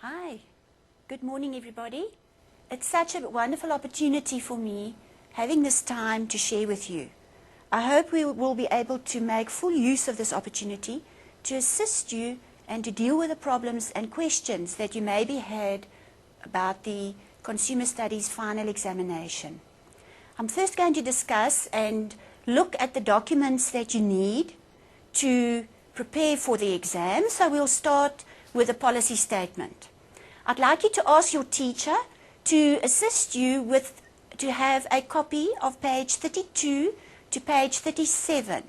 Hi, good morning everybody. It's such a wonderful opportunity for me having this time to share with you. I hope we will be able to make full use of this opportunity to assist you and to deal with the problems and questions that you maybe had about the Consumer Studies final examination. I'm first going to discuss and look at the documents that you need to prepare for the exam. So we'll start with a policy statement. I'd like you to ask your teacher to assist you to have a copy of page 32 to page 37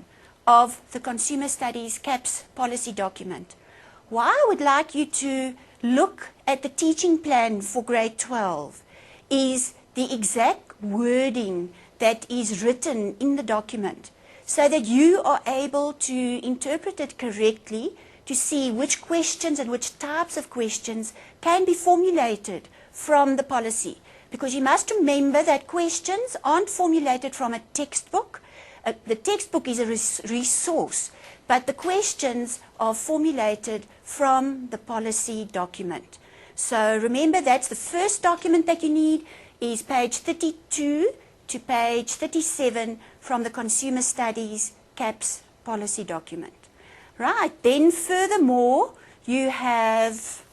of the Consumer Studies CAPS policy document. Why I would like you to look at the teaching plan for grade 12 is the exact wording that is written in the document, so that you are able to interpret it correctly, to see which questions and which types of questions can be formulated from the policy. Because you must remember that questions aren't formulated from a textbook. The textbook is a resource, but the questions are formulated from the policy document. So remember, that's the first document that you need, is page 32 to page 37 from the Consumer Studies CAPS policy document. Right, then furthermore, you have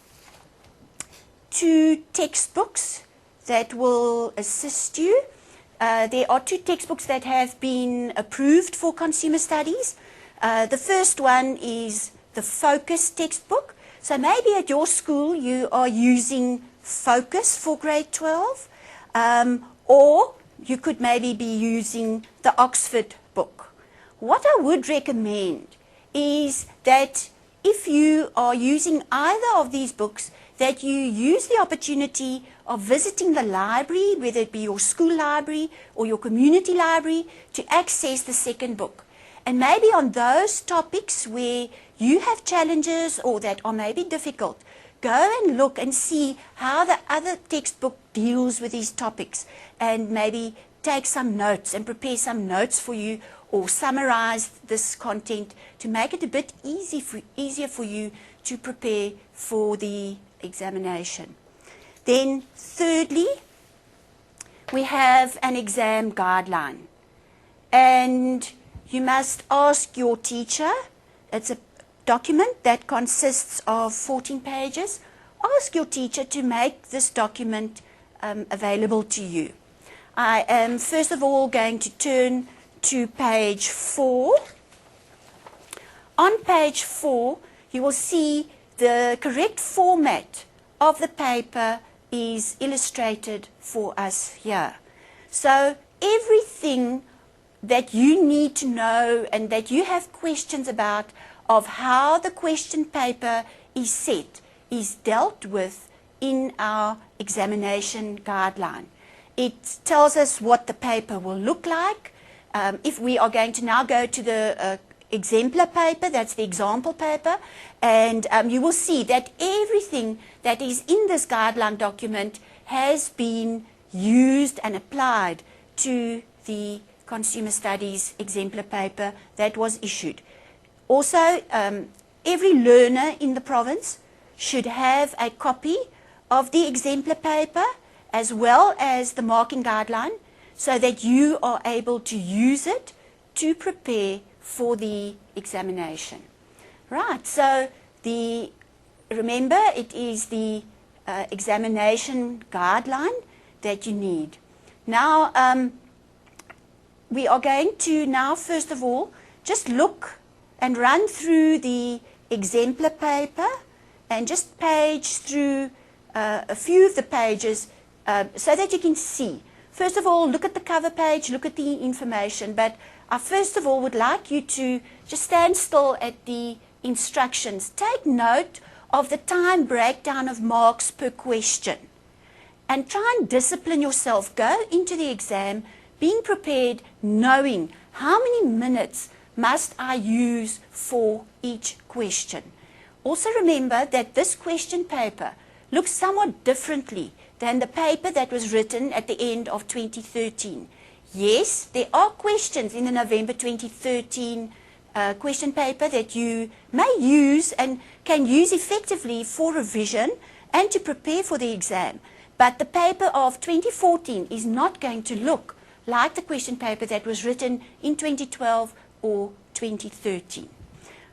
two textbooks that will assist you. There are two textbooks that have been approved for Consumer Studies. The first one is the Focus textbook. So maybe at your school you are using Focus for grade 12, or you could maybe be using the Oxford book. What I would recommend is that if you are using either of these books, that you use the opportunity of visiting the library, whether it be your school library or your community library, to access the second book. And maybe on those topics where you have challenges or that are maybe difficult, go and look and see how the other textbook deals with these topics, and maybe take some notes and prepare some notes for you, or summarize this content to make it a bit easier for you to prepare for the examination. Then thirdly, we have an exam guideline, and you must ask your teacher. It's a document that consists of 14 pages. Ask your teacher to make this document available to you. I am first of all going to turn to page 4. On page 4, you will see the correct format of the paper is illustrated for us here. So everything that you need to know and that you have questions about of how the question paper is set is dealt with in our examination guideline. It tells us what the paper will look like. If we are going to now go to the exemplar paper, that's the example paper, and you will see that everything that is in this guideline document has been used and applied to the Consumer Studies exemplar paper that was issued. Also, every learner in the province should have a copy of the exemplar paper as well as the marking guideline, so that you are able to use it to prepare for the examination. Right, so remember, it is the examination guideline that you need. Now, we are going to now, first of all, just look and run through the exemplar paper and just page through a few of the pages so that you can see. First of all, look at the cover page, look at the information, but I first of all would like you to just stand still at the instructions. Take note of the time breakdown of marks per question, and try and discipline yourself. Go into the exam being prepared, knowing how many minutes must I use for each question. Also remember that this question paper looks somewhat differently than the paper that was written at the end of 2013. Yes, there are questions in the November 2013 question paper that you may use and can use effectively for revision and to prepare for the exam. But the paper of 2014 is not going to look like the question paper that was written in 2012 or 2013.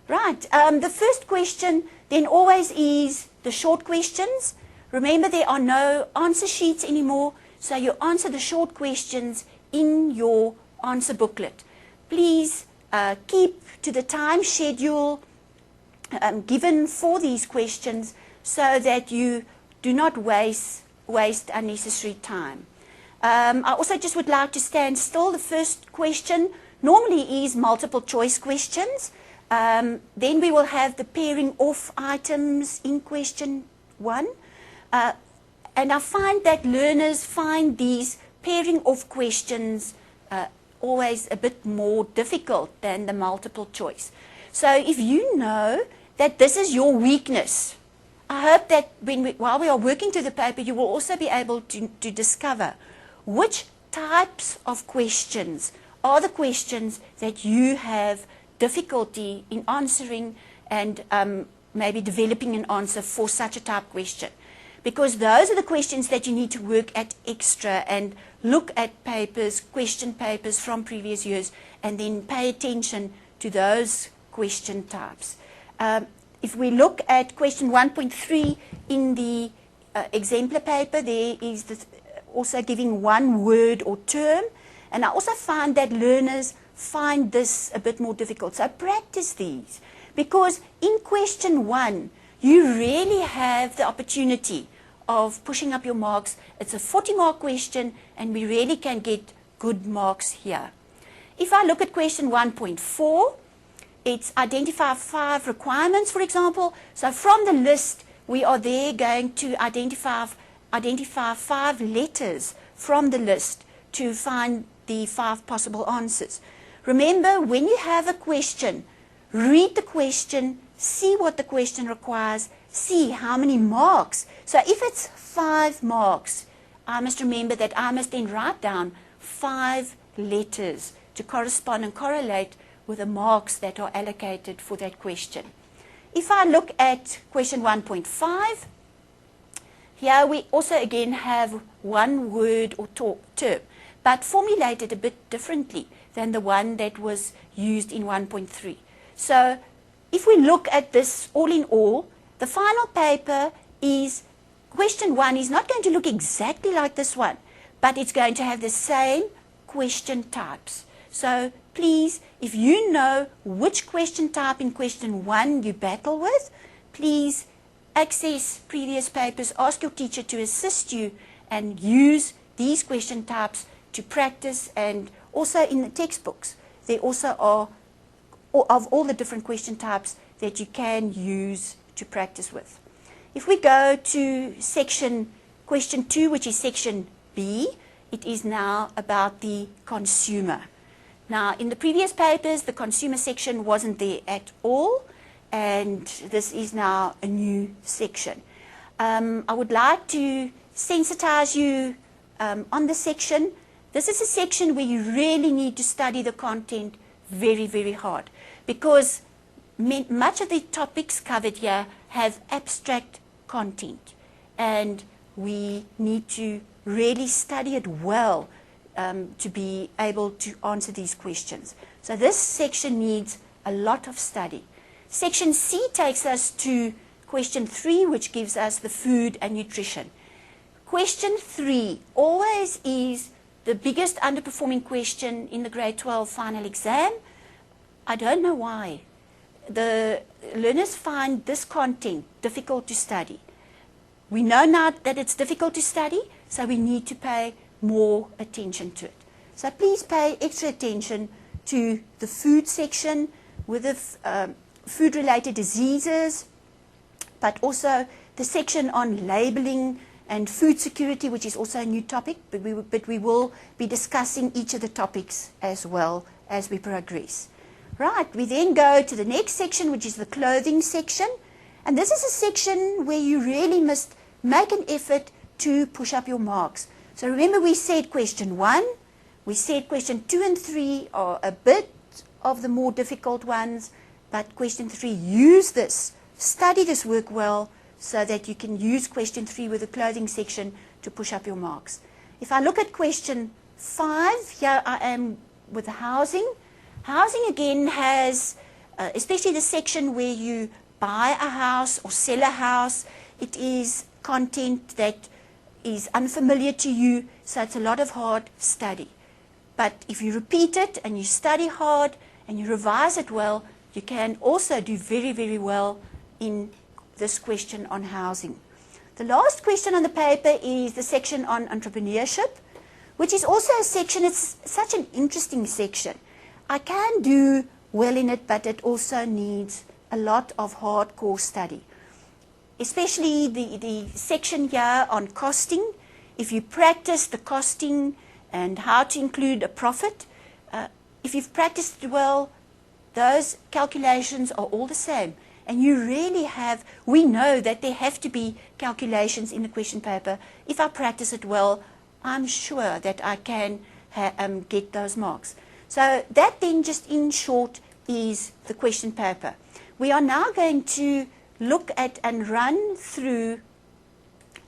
Right, the first question then always is the short questions. Remember, there are no answer sheets anymore, so you answer the short questions in your answer booklet. Please keep to the time schedule given for these questions so that you do not waste unnecessary time. I also just would like to stand still. The first question normally is multiple choice questions. Then we will have the pairing off items in question 1. And I find that learners find these pairing off questions always a bit more difficult than the multiple choice. So if you know that this is your weakness, I hope that while we are working through the paper, you will also be able to discover which types of questions are the questions that you have difficulty in answering and maybe developing an answer for such a type question. Because those are the questions that you need to work at extra and look at papers, question papers from previous years, and then pay attention to those question types. If we look at question 1.3 in the exemplar paper, there is also giving one word or term. And I also find that learners find this a bit more difficult. So practice these, because in question 1, you really have the opportunity of pushing up your marks. It's a 40-mark question, and we really can get good marks here. If I look at question 1.4, it's identify 5 requirements, for example. So from the list, we are there going to identify 5 letters from the list to find the 5 possible answers. Remember, when you have a question, read the question, see what the question requires, see how many marks. So if it's 5 marks, I must remember that I must then write down 5 letters to correspond and correlate with the marks that are allocated for that question. If I look at question 1.5, here we also again have one word or term, but formulated a bit differently than the one that was used in 1.3. So if we look at this all in all, the final paper is, question 1 is not going to look exactly like this one, but it's going to have the same question types. So please, if you know which question type in question 1 you battle with, please access previous papers, ask your teacher to assist you, and use these question types to practice. And also in the textbooks, there also are of all the different question types that you can use to practice with. If we go to question 2, which is section B, it is now about the consumer. Now, in the previous papers, the consumer section wasn't there at all, and this is now a new section. I would like to sensitize you on the section. This is a section where you really need to study the content very, very hard, because much of the topics covered here have abstract content, and we need to really study it well to be able to answer these questions. So this section needs a lot of study. Section C takes us to question 3, which gives us the food and nutrition. Question 3 always is the biggest underperforming question in the grade 12 final exam. I don't know why. The learners find this content difficult to study. We know now that it's difficult to study, so we need to pay more attention to it. So please pay extra attention to the food section with the food-related diseases, but also the section on labeling and food security, which is also a new topic, but we will be discussing each of the topics as well as we progress. Right, we then go to the next section, which is the clothing section. And this is a section where you really must make an effort to push up your marks. So remember, we said question 1, we said question 2 and 3 are a bit of the more difficult ones, but question 3, use this, study this work well, so that you can use question 3 with the clothing section to push up your marks. If I look at question 5, here I am with housing. Housing again has, especially the section where you buy a house or sell a house, it is content that is unfamiliar to you, so it's a lot of hard study. But if you repeat it and you study hard and you revise it well, you can also do very, very well in this question on housing. The last question on the paper is the section on entrepreneurship, which is also a section, it's such an interesting section. I can do well in it, but it also needs a lot of hardcore study. Especially the section here on costing. If you practice the costing and how to include a profit, if you've practiced it well, those calculations are all the same. And you really have, we know that there have to be calculations in the question paper. If I practice it well, I'm sure that I can get those marks. So that then just in short is the question paper. We are now going to look at and run through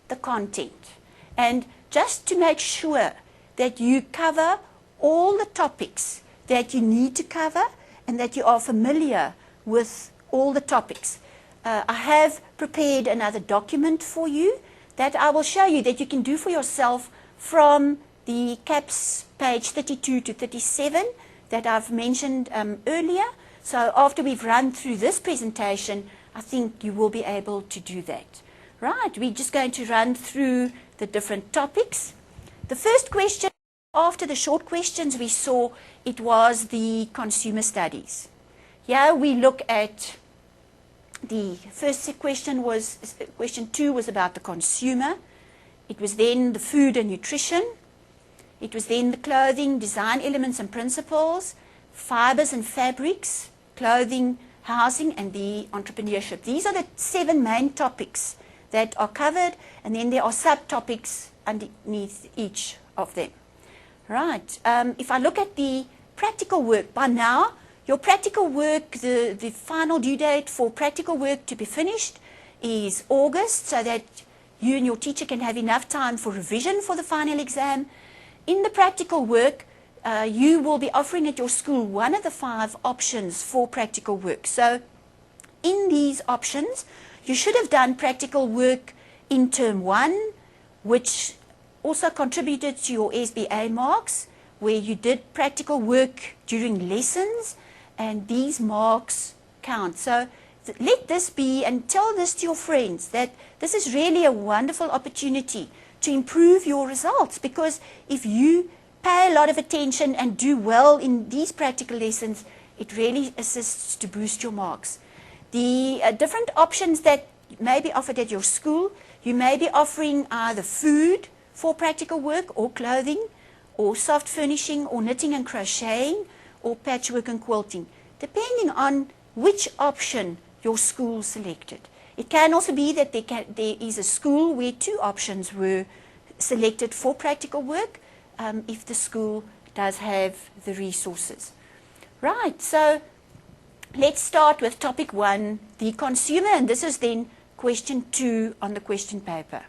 the content. And just to make sure that you cover all the topics that you need to cover and that you are familiar with all the topics. I have prepared another document for you that I will show you that you can do for yourself from the CAPS page 32 to 37 that I've mentioned earlier. So after we've run through this presentation, I think you will be able to do that. Right, we're just going to run through the different topics. The first question, after the short questions we saw, it was the consumer studies. Here we look at the first question was, question 2 was about the consumer. It was then the food and nutrition. It was then the clothing, design elements and principles, fibers and fabrics, clothing, housing, and the entrepreneurship. These are the 7 main topics that are covered, and then there are subtopics underneath each of them. Right, if I look at the practical work, by now, your practical work, the final due date for practical work to be finished is August, so that you and your teacher can have enough time for revision for the final exam. In the practical work, you will be offering at your school one of the 5 options for practical work. So in these options, you should have done practical work in term 1, which also contributed to your SBA marks, where you did practical work during lessons, and these marks count. So let this be, and tell this to your friends, that this is really a wonderful opportunity to improve your results, because if you pay a lot of attention and do well in these practical lessons, it really assists to boost your marks. The different options that may be offered at your school, you may be offering either food for practical work, or clothing, or soft furnishing, or knitting and crocheting, or patchwork and quilting, depending on which option your school selected. It can also be that there is a school where 2 options were selected for practical work, if the school does have the resources. Right, so let's start with topic 1, the consumer, and this is then question 2 on the question paper.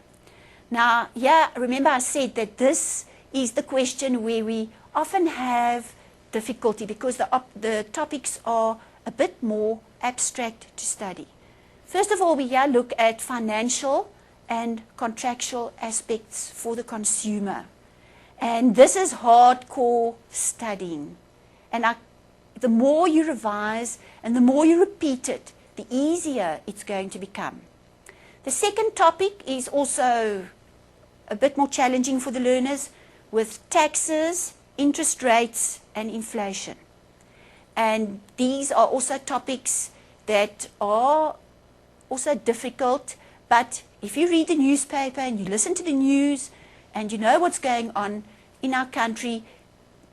Now, yeah, remember I said that this is the question where we often have difficulty because the topics are a bit more abstract to study. First of all, we here look at financial and contractual aspects for the consumer. And this is hardcore studying. And the more you revise and the more you repeat it, the easier it's going to become. The second topic is also a bit more challenging for the learners, with taxes, interest rates, and inflation. And these are also topics that are also difficult, but if you read the newspaper and you listen to the news and you know what's going on in our country,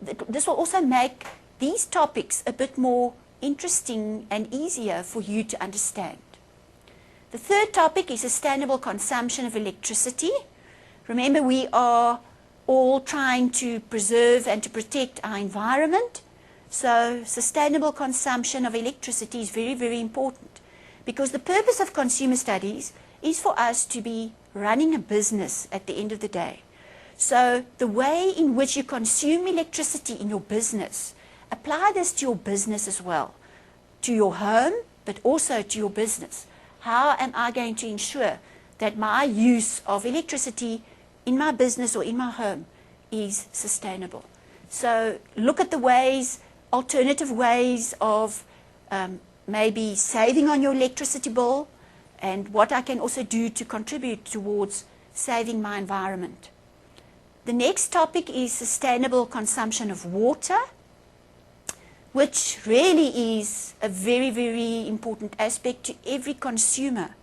this will also make these topics a bit more interesting and easier for you to understand. The third topic is sustainable consumption of electricity. Remember, we are all trying to preserve and to protect our environment. So sustainable consumption of electricity is very, very important, because the purpose of consumer studies is for us to be running a business at the end of the day. So the way in which you consume electricity in your business, apply this to your business as well, to your home, but also to your business. How am I going to ensure that my use of electricity in my business or in my home is sustainable? So look at the ways, alternative ways of maybe saving on your electricity bill, and what I can also do to contribute towards saving my environment. The next topic is sustainable consumption of water, which really is a very, very important aspect to every consumer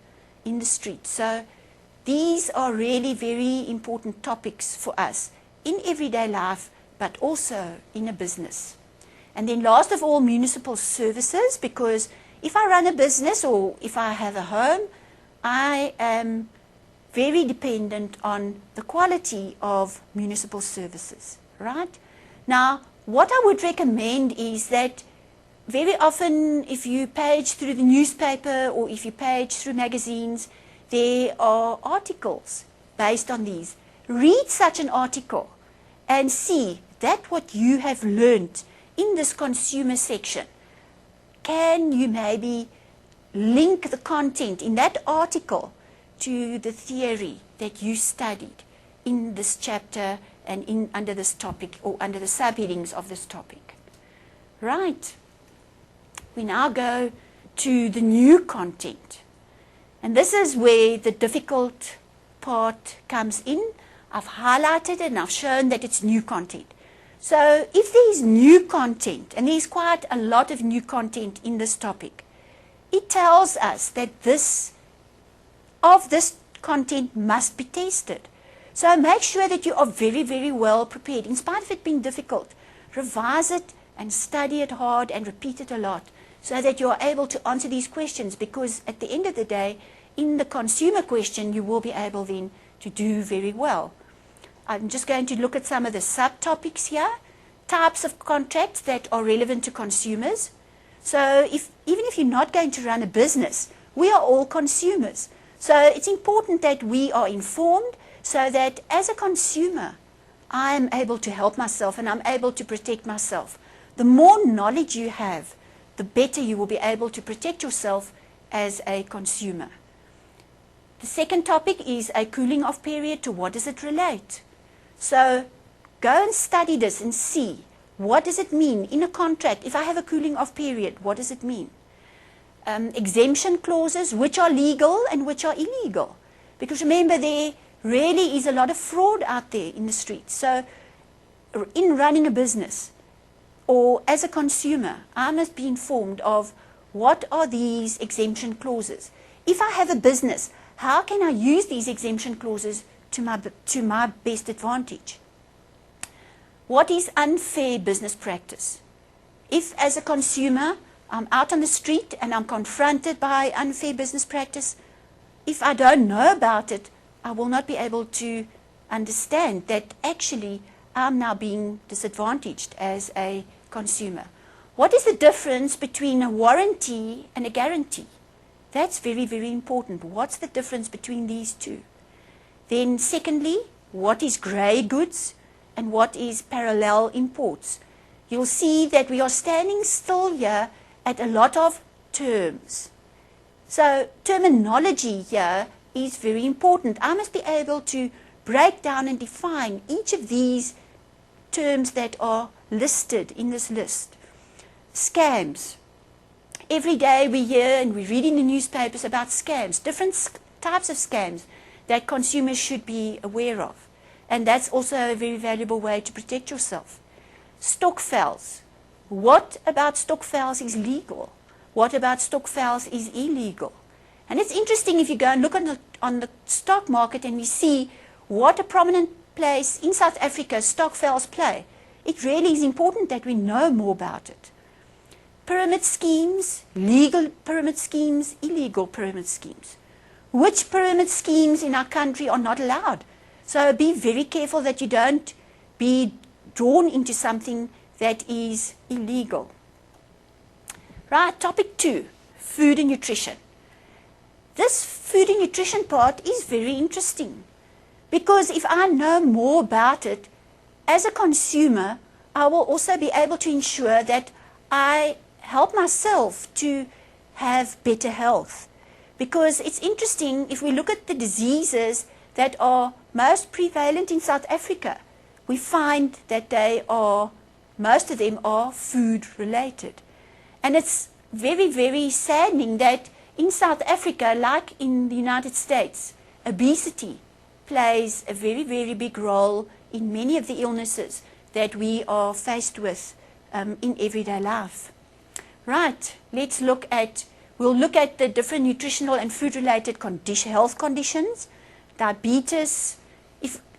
in the street. So these are really very important topics for us in everyday life, but also in a business. And then last of all, municipal services, because if I run a business or if I have a home, I am very dependent on the quality of municipal services, right? Now, what I would recommend is that very often if you page through the newspaper or if you page through magazines, there are articles based on these. Read such an article and see that what you have learned in this consumer section. Can you maybe link the content in that article to the theory that you studied in this chapter and under this topic or under the subheadings of this topic? Right. We now go to the new content. And this is where the difficult part comes in. I've highlighted it and I've shown that it's new content. So if there's new content, and there's quite a lot of new content in this topic, it tells us that this content must be tested. So make sure that you are very, very well prepared. In spite of it being difficult, revise it and study it hard and repeat it a lot so that you are able to answer these questions, because at the end of the day, in the consumer question, you will be able then to do very well. I'm just going to look at some of the subtopics here. Types of contracts that are relevant to consumers. So even if you're not going to run a business, we are all consumers. So it's important that we are informed so that as a consumer, I am able to help myself and I'm able to protect myself. The more knowledge you have, the better you will be able to protect yourself as a consumer. The second topic is a cooling off period. To what does it relate? So go and study this and see, what does it mean in a contract? If I have a cooling off period, what does it mean? Exemption clauses, which are legal and which are illegal. Because remember, there really is a lot of fraud out there in the streets. So in running a business or as a consumer, I must be informed of what are these exemption clauses. If I have a business, how can I use these exemption clauses to my best advantage? What is unfair business practice? If as a consumer, I'm out on the street and I'm confronted by unfair business practice, if I don't know about it, I will not be able to understand that actually I'm now being disadvantaged as a consumer. What is the difference between a warranty and a guarantee? That's very, very important. What's the difference between these two? Then secondly, what is grey goods and what is parallel imports? You'll see that we are standing still here at a lot of terms. So terminology here is very important. I must be able to break down and define each of these terms that are listed in this list. Scams. Every day we hear and we read in the newspapers about scams, different types of scams that consumers should be aware of. And that's also a very valuable way to protect yourself. Stokvels. What about stokvels is legal? What about stokvels is illegal? And it's interesting if you go and look on the stock market and we see what a prominent place in South Africa stokvels play. It really is important that we know more about it. Pyramid schemes, legal pyramid schemes, illegal pyramid schemes. Which pyramid schemes in our country are not allowed? So be very careful that you don't be drawn into something that is illegal. Right, topic 2, food and nutrition. this food and nutrition part is very interesting, because if I know more about it, as a consumer, I will also be able to ensure that I help myself to have better health. Because it's interesting, if we look at the diseases that are most prevalent in South Africa, we find that most of them are food related. And it's very, very saddening that in South Africa, like in the United States, obesity plays a very, very big role in many of the illnesses that we are faced with in everyday life. Right, we'll look at the different nutritional and food-related health conditions, diabetes.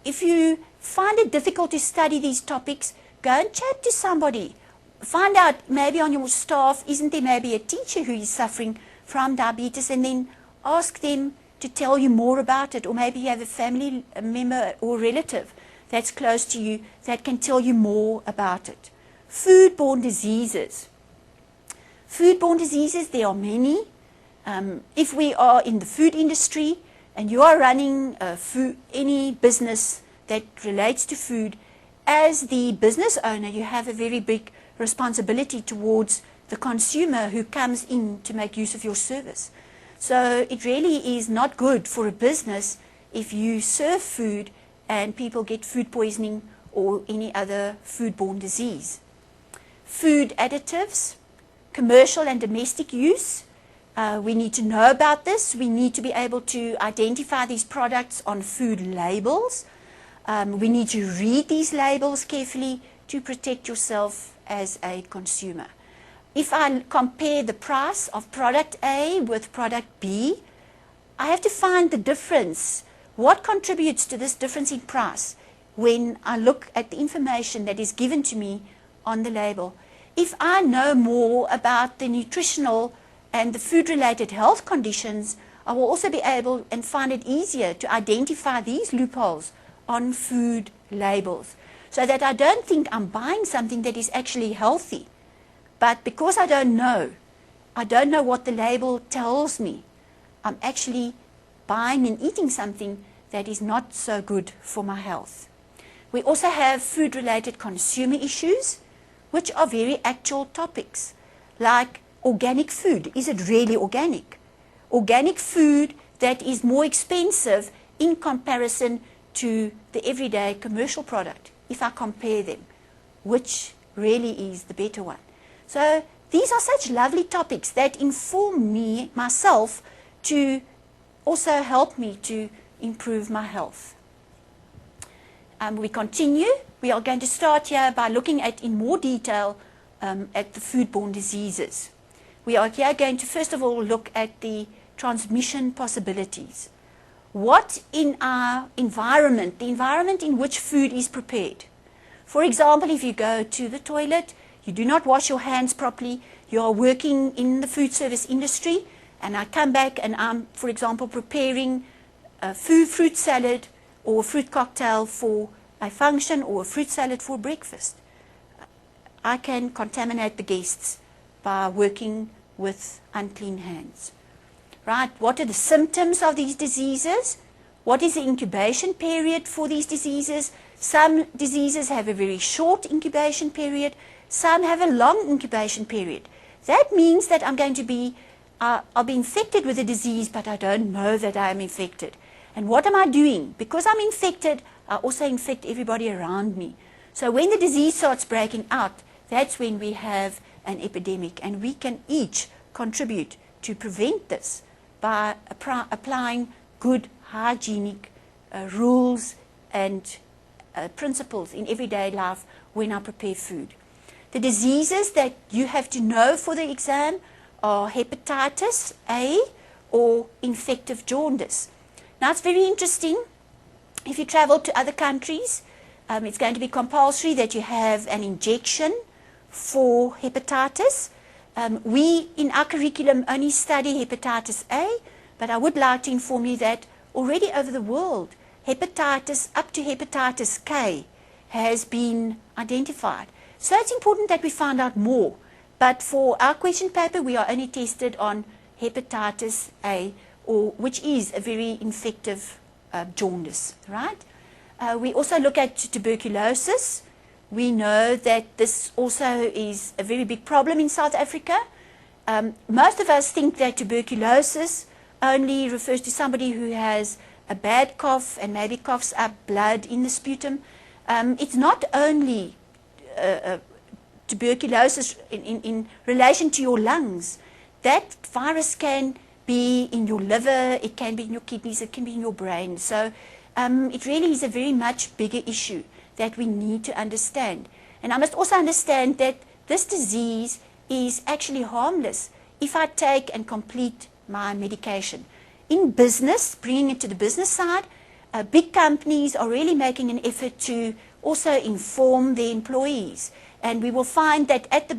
If you find it difficult to study these topics, go and chat to somebody. Find out, maybe on your staff, isn't there maybe a teacher who is suffering from diabetes, and then ask them to tell you more about it. Or maybe you have a family member or relative that's close to you that can tell you more about it. Foodborne diseases. Foodborne diseases, there are many. If we are in the food industry and you are running any business that relates to food, as the business owner, you have a very big responsibility towards the consumer who comes in to make use of your service. So it really is not good for a business if you serve food and people get food poisoning or any other foodborne disease. Food additives, commercial and domestic use. We need to know about this. We need to be able to identify these products on food labels. We need to read these labels carefully to protect yourself as a consumer. If I compare the price of product A with product B, I have to find the difference. What contributes to this difference in price when I look at the information that is given to me on the label? If I know more about the nutritional and the food-related health conditions, I will also be able and find it easier to identify these loopholes on food labels, so that I don't think I'm buying something that is actually healthy. But because I don't know what the label tells me, I'm actually buying and eating something that is not so good for my health. We also have food-related consumer issues, which are very actual topics, like organic food. Is it really organic? Organic food that is more expensive in comparison to the everyday commercial product. If I compare them, which really is the better one? So these are such lovely topics that inform me, myself, to also help me to improve my health. We continue. We are going to start here by looking at, in more detail, at the foodborne diseases. We are here going to first of all look at the transmission possibilities. What in our environment, the environment in which food is prepared. For example, if you go to the toilet, you do not wash your hands properly, you are working in the food service industry, and I come back and I'm, for example, preparing a fruit salad or a fruit cocktail for a function or a fruit salad for breakfast. I can contaminate the guests by working with unclean hands. Right? What are the symptoms of these diseases? What is the incubation period for these diseases? Some diseases have a very short incubation period. Some have a long incubation period. That means that I'm going to be, I'll be infected with a disease, but I don't know that I'm infected. And what am I doing? Because I'm infected, I also infect everybody around me. So when the disease starts breaking out, that's when we have an epidemic. And we can each contribute to prevent this by applying good hygienic rules and principles in everyday life when I prepare food. The diseases that you have to know for the exam are hepatitis A or infective jaundice. Now it's very interesting. If you travel to other countries, it's going to be compulsory that you have an injection for hepatitis. We in our curriculum only study hepatitis A, but I would like to inform you that already over the world, hepatitis up to hepatitis K has been identified. So it's important that we find out more. But for our question paper, we are only tested on hepatitis A, or which is a very infective jaundice, right? We also look at tuberculosis. We know that this also is a very big problem in South Africa. Most of us think that tuberculosis only refers to somebody who has a bad cough and maybe coughs up blood in the sputum. It's not only tuberculosis in relation to your lungs. That virus can be in your liver, it can be in your kidneys, it can be in your brain. So it really is a very much bigger issue that we need to understand. And I must also understand that this disease is actually harmless if I take and complete my medication. In business, bringing it to the business side, big companies are really making an effort to also inform their employees. And we will find that at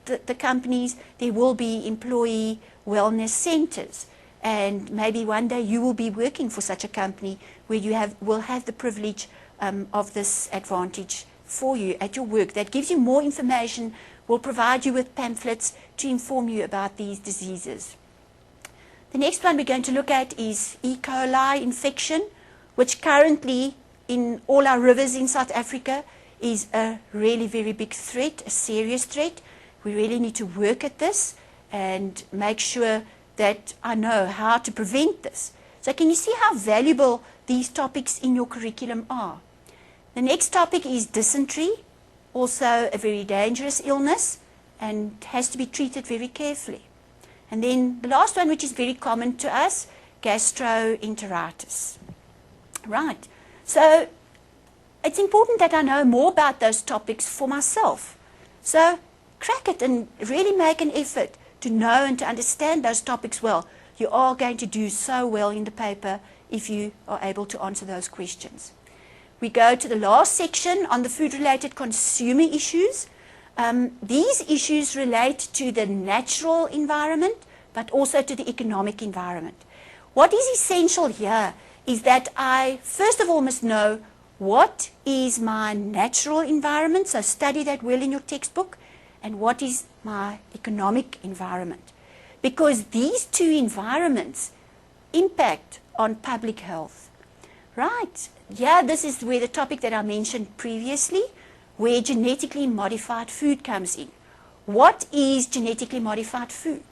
the companies, there will be employee wellness centers. And maybe one day you will be working for such a company where you will have the privilege of this advantage for you at your work. That gives you more information, will provide you with pamphlets to inform you about these diseases. The next one we're going to look at is E. coli infection, which currently in all our rivers in South Africa is a really very big threat, a serious threat. We really need to work at this and make sure that I know how to prevent this. So can you see how valuable these topics in your curriculum are? The next topic is dysentery, also a very dangerous illness and has to be treated very carefully. And then the last one, which is very common to us, gastroenteritis. Right. So it's important that I know more about those topics for myself. So crack it and really make an effort to know and to understand those topics well. You are going to do so well in the paper if you are able to answer those questions. We go to the last section on the food-related consumer issues. These issues relate to the natural environment, but also to the economic environment. What is essential here is that I, first of all, must know what is my natural environment, so study that well in your textbook, and what is my economic environment. Because these two environments impact on public health. Right, yeah, this is where the topic that I mentioned previously, where genetically modified food comes in. What is genetically modified food?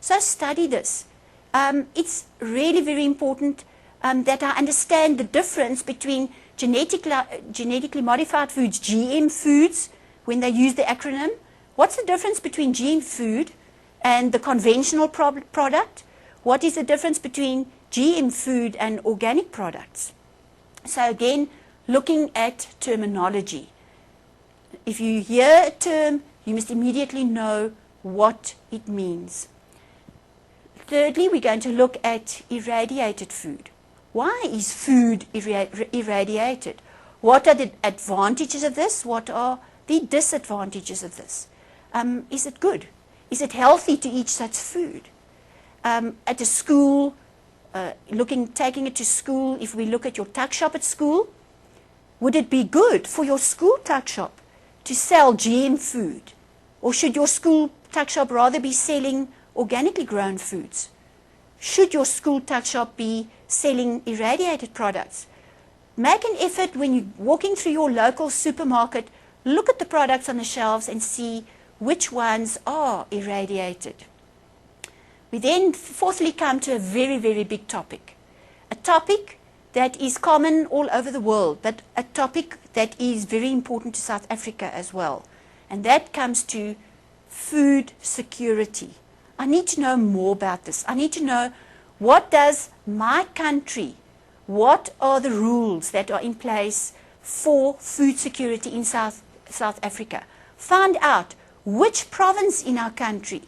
So study this. It's really very important that I understand the difference between genetically modified foods, GM foods, when they use the acronym. What's the difference between GM food and the conventional product? What is the difference between GM food and organic products? So again, looking at terminology. If you hear a term, you must immediately know what it means. Thirdly, we're going to look at irradiated food. Why is food irradiated? What are the advantages of this? What are the disadvantages of this? Is it good? Is it healthy to eat such food? At a school, taking it to school, if we look at your tuck shop at school, would it be good for your school tuck shop to sell GM food? Or should your school tuck shop rather be selling organically grown foods? Should your school tuck shop be selling irradiated products? Make an effort when you're walking through your local supermarket, look at the products on the shelves and see which ones are irradiated. We then fourthly come to a very, very big topic. A topic that is common all over the world, but a topic that is very important to South Africa as well. And that comes to food security. I need to know more about this. I need to know, what does my country, what are the rules that are in place for food security in South Africa? Find out which province in our country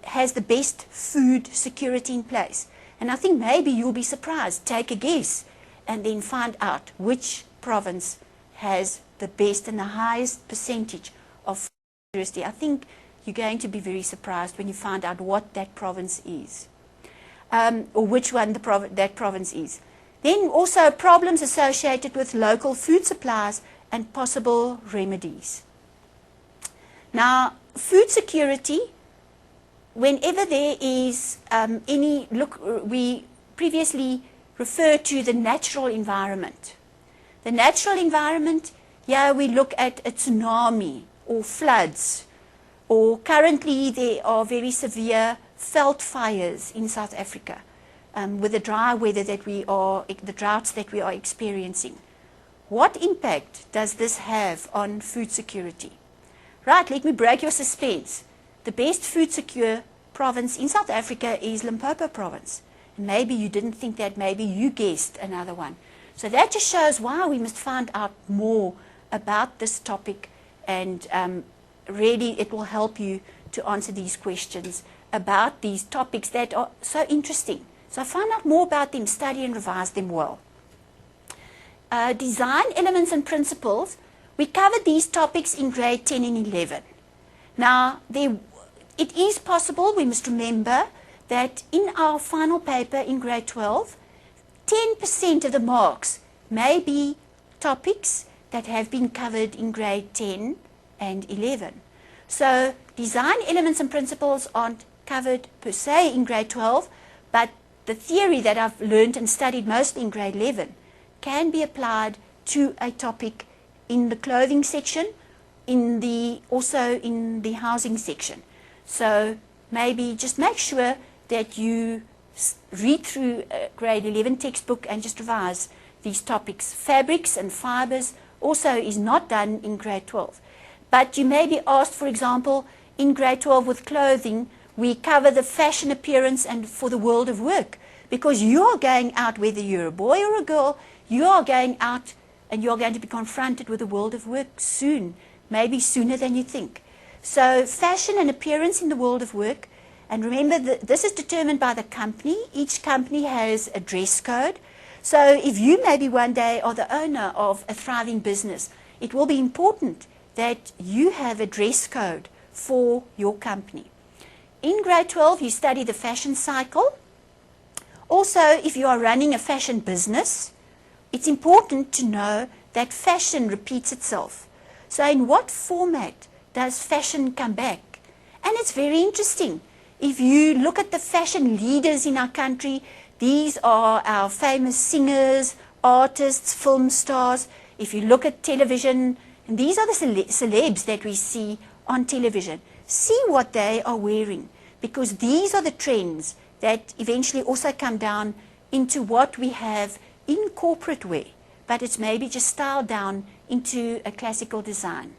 has the best food security in place. And I think maybe you'll be surprised. Take a guess and then find out which province has the best and the highest percentage of food security. I think you're going to be very surprised when you find out what that province is, or which one that province is. Then also problems associated with local food supplies and possible remedies. Now, food security, whenever there is we previously referred to the natural environment. The natural environment, here we look at a tsunami or floods, or currently there are very severe veld fires in South Africa with the dry weather the droughts that we are experiencing. What impact does this have on food security? Right, let me break your suspense. The best food secure province in South Africa is Limpopo province. And maybe you didn't think that, maybe you guessed another one. So that just shows why we must find out more about this topic, and really it will help you to answer these questions about these topics that are so interesting. So find out more about them, study and revise them well. Design elements and principles. We covered these topics in grade 10 and 11. Now, it is possible, we must remember, that in our final paper in grade 12, 10% of the marks may be topics that have been covered in grade 10 and 11. So, design elements and principles aren't covered per se in grade 12, but the theory that I've learned and studied mostly in grade 11 can be applied to a topic in the clothing section, also in the housing section. So maybe just make sure that you read through a grade 11 textbook and just revise these topics. Fabrics and fibers also is not done in grade 12. But you may be asked, for example, in grade 12 with clothing, we cover the fashion appearance and for the world of work. Because you are going out, whether you're a boy or a girl, you are going out and you're going to be confronted with the world of work soon, maybe sooner than you think. So fashion and appearance in the world of work, and remember that this is determined by the company. Each company has a dress code. So if you maybe one day are the owner of a thriving business, it will be important that you have a dress code for your company. In grade 12, you study the fashion cycle. Also, if you are running a fashion business, it's important to know that fashion repeats itself. So in what format does fashion come back? And it's very interesting. If you look at the fashion leaders in our country, these are our famous singers, artists, film stars. If you look at television, and these are the celebs that we see on television. See what they are wearing, because these are the trends that eventually also come down into what we have in corporate wear, but it's maybe just styled down into a classical design.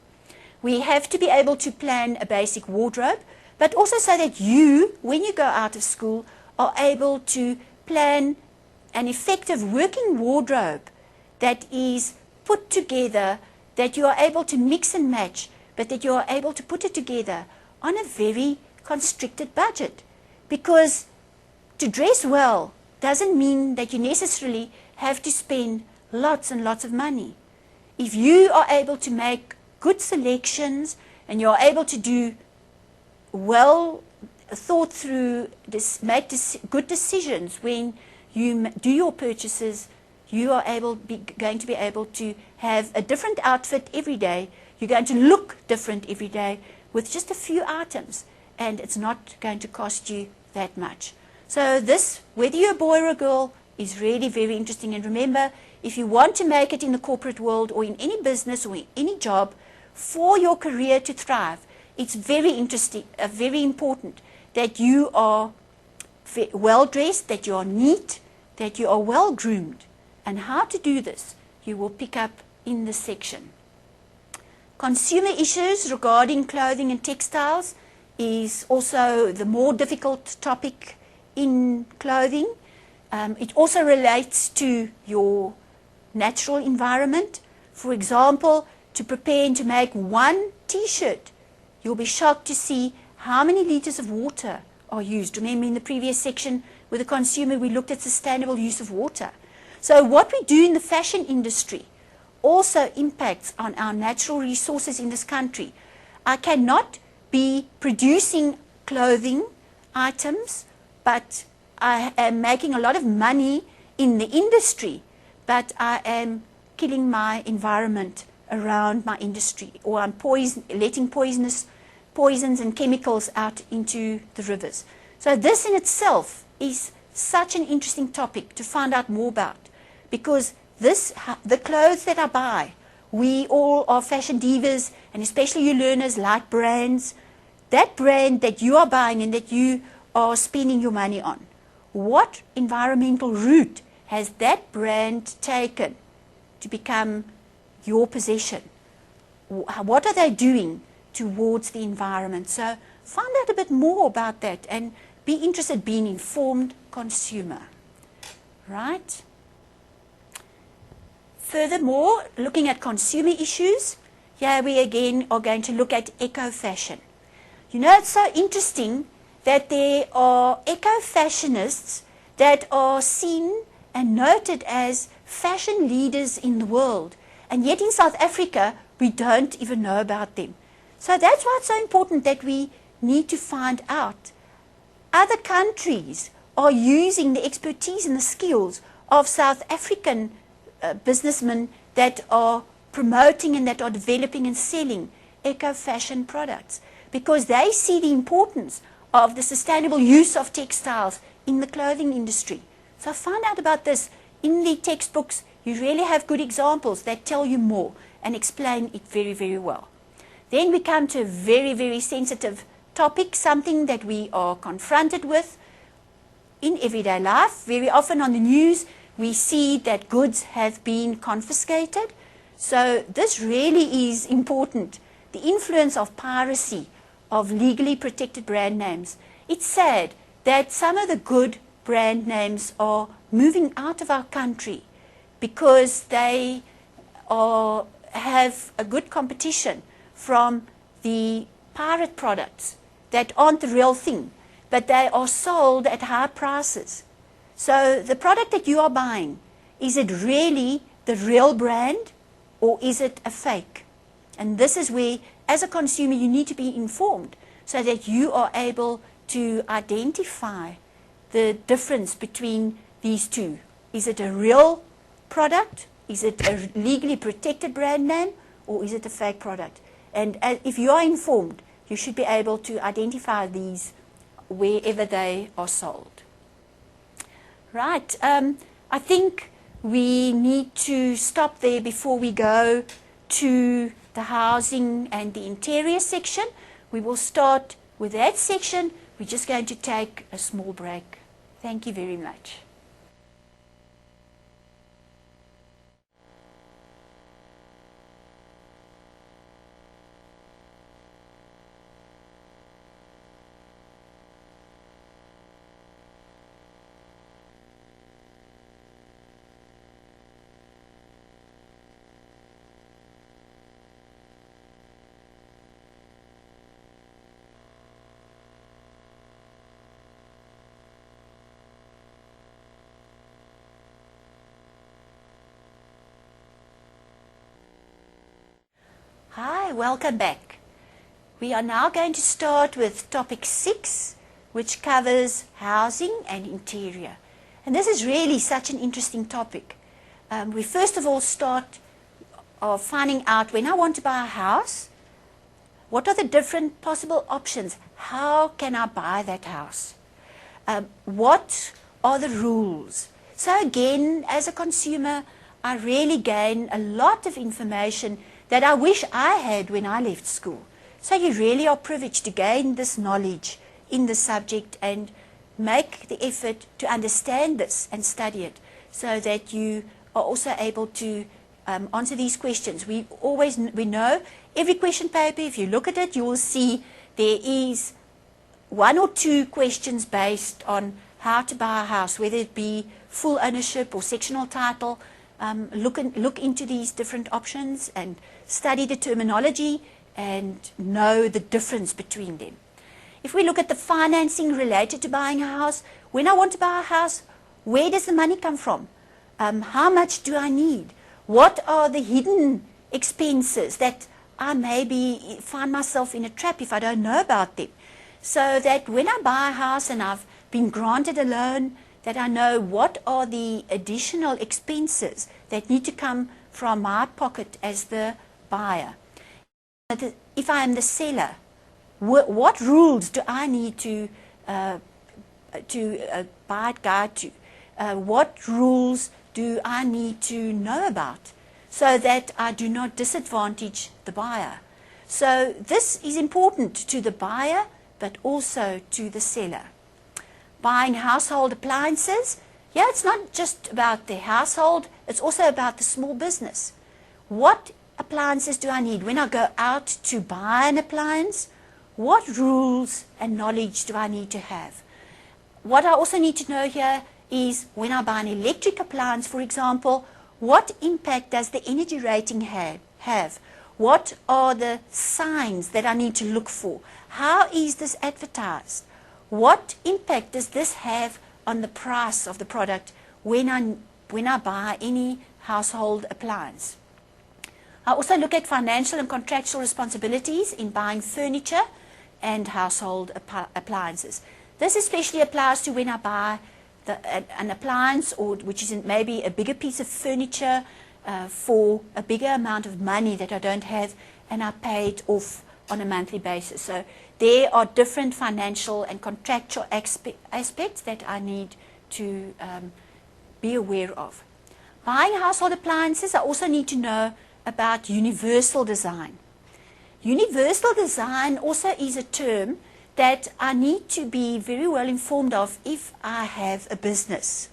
We have to be able to plan a basic wardrobe, but also so that you, when you go out of school, are able to plan an effective working wardrobe that is put together, that you are able to mix and match, but that you are able to put it together on a very constricted budget. Because to dress well doesn't mean that you necessarily have to spend lots and lots of money. If you are able to make good selections and you're able to do well thought through, make good decisions when you do your purchases, you are going to be able to have a different outfit every day. You're going to look different every day with just a few items, and it's not going to cost you that much. So this, whether you're a boy or a girl, is really very interesting. And remember, if you want to make it in the corporate world or in any business or in any job for your career to thrive, it's very interesting, very important that you are well dressed, that you are neat, that you are well groomed. And how to do this, you will pick up in this section. Consumer issues regarding clothing and textiles is also the more difficult topic in clothing. It also relates to your natural environment. For example, to prepare and to make one t-shirt, you'll be shocked to see how many liters of water are used. Remember in the previous section with the consumer, we looked at sustainable use of water. So what we do in the fashion industry also impacts on our natural resources in this country. I cannot be producing clothing items, but I am making a lot of money in the industry, but I am killing my environment around my industry, or I'm letting poisonous poisons and chemicals out into the rivers. So this in itself is such an interesting topic to find out more about, because the clothes that I buy, we all are fashion divas, and especially you learners like brands. That brand that you are buying and that you are spending your money on, what environmental route has that brand taken to become your possession? What are they doing towards the environment? So find out a bit more about that and be interested, being an informed consumer, right? Furthermore, looking at consumer issues, here we again are going to look at eco-fashion. You know, it's so interesting that there are eco-fashionists that are seen and noted as fashion leaders in the world, and yet in South Africa we don't even know about them. So that's why it's so important that we need to find out. Other countries are using the expertise and the skills of South African businessmen that are promoting and that are developing and selling eco-fashion products, because they see the importance of the sustainable use of textiles in the clothing industry. So find out about this. In the textbooks, you really have good examples that tell you more and explain it very, very well. Then we come to a very, very sensitive topic, something that we are confronted with in everyday life. Very often on the news, we see that goods have been confiscated. So this really is important. The influence of piracy of legally protected brand names. It's sad that some of the good brand names are moving out of our country because they have a good competition from the pirate products that aren't the real thing, but they are sold at high prices. So the product that you are buying, is it really the real brand or is it a fake? And this is where, as a consumer, you need to be informed so that you are able to identify the difference between these two. Is it a real product? Is it a legally protected brand name? Or is it a fake product? And if you are informed, you should be able to identify these wherever they are sold. Right. I think we need to stop there before we go to the housing and the interior section. We will start with that section. We're just going to take a small break. Thank you very much. Hi, welcome back. We are now going to start with topic 6, which covers housing and interior. And this is really such an interesting topic. We first of all start finding out, when I want to buy a house, what are the different possible options? How can I buy that house? What are the rules? So again, as a consumer, I really gain a lot of information that I wish I had when I left school. So you really are privileged to gain this knowledge in the subject and make the effort to understand this and study it so that you are also able to answer these questions. We know every question paper, if you look at it, you will see there is 1 or 2 questions based on how to buy a house, whether it be full ownership or sectional title. Look into these different options and study the terminology and know the difference between them. If we look at the financing related to buying a house, when I want to buy a house, where does the money come from? How much do I need? What are the hidden expenses that I maybe find myself in a trap if I don't know about them? So that when I buy a house and I've been granted a loan, that I know what are the additional expenses that need to come from my pocket as the buyer. If I am the seller, What rules do I need to abide guide to? What rules do I need to know about so that I do not disadvantage the buyer? So this is important to the buyer, but also to the seller. Buying household appliances, yeah, it's not just about the household, it's also about the small business. What appliances do I need? When I go out to buy an appliance, what rules and knowledge do I need to have? What I also need to know here is when I buy an electric appliance, for example, what impact does the energy rating have? What are the signs that I need to look for? How is this advertised? What impact does this have on the price of the product when I buy any household appliance? I also look at financial and contractual responsibilities in buying furniture and household appliances. This especially applies to when I buy an appliance, or which is maybe a bigger piece of furniture for a bigger amount of money that I don't have, and I pay it off on a monthly basis. So there are different financial and contractual aspects that I need to be aware of. Buying household appliances, I also need to know about universal design. Universal design also is a term that I need to be very well informed of if I have a business.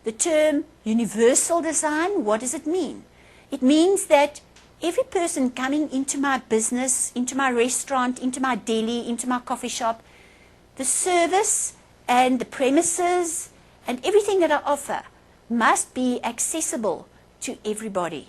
The term universal design, what does it mean? It means that every person coming into my business, into my restaurant, into my deli, into my coffee shop, the service and the premises and everything that I offer must be accessible to everybody.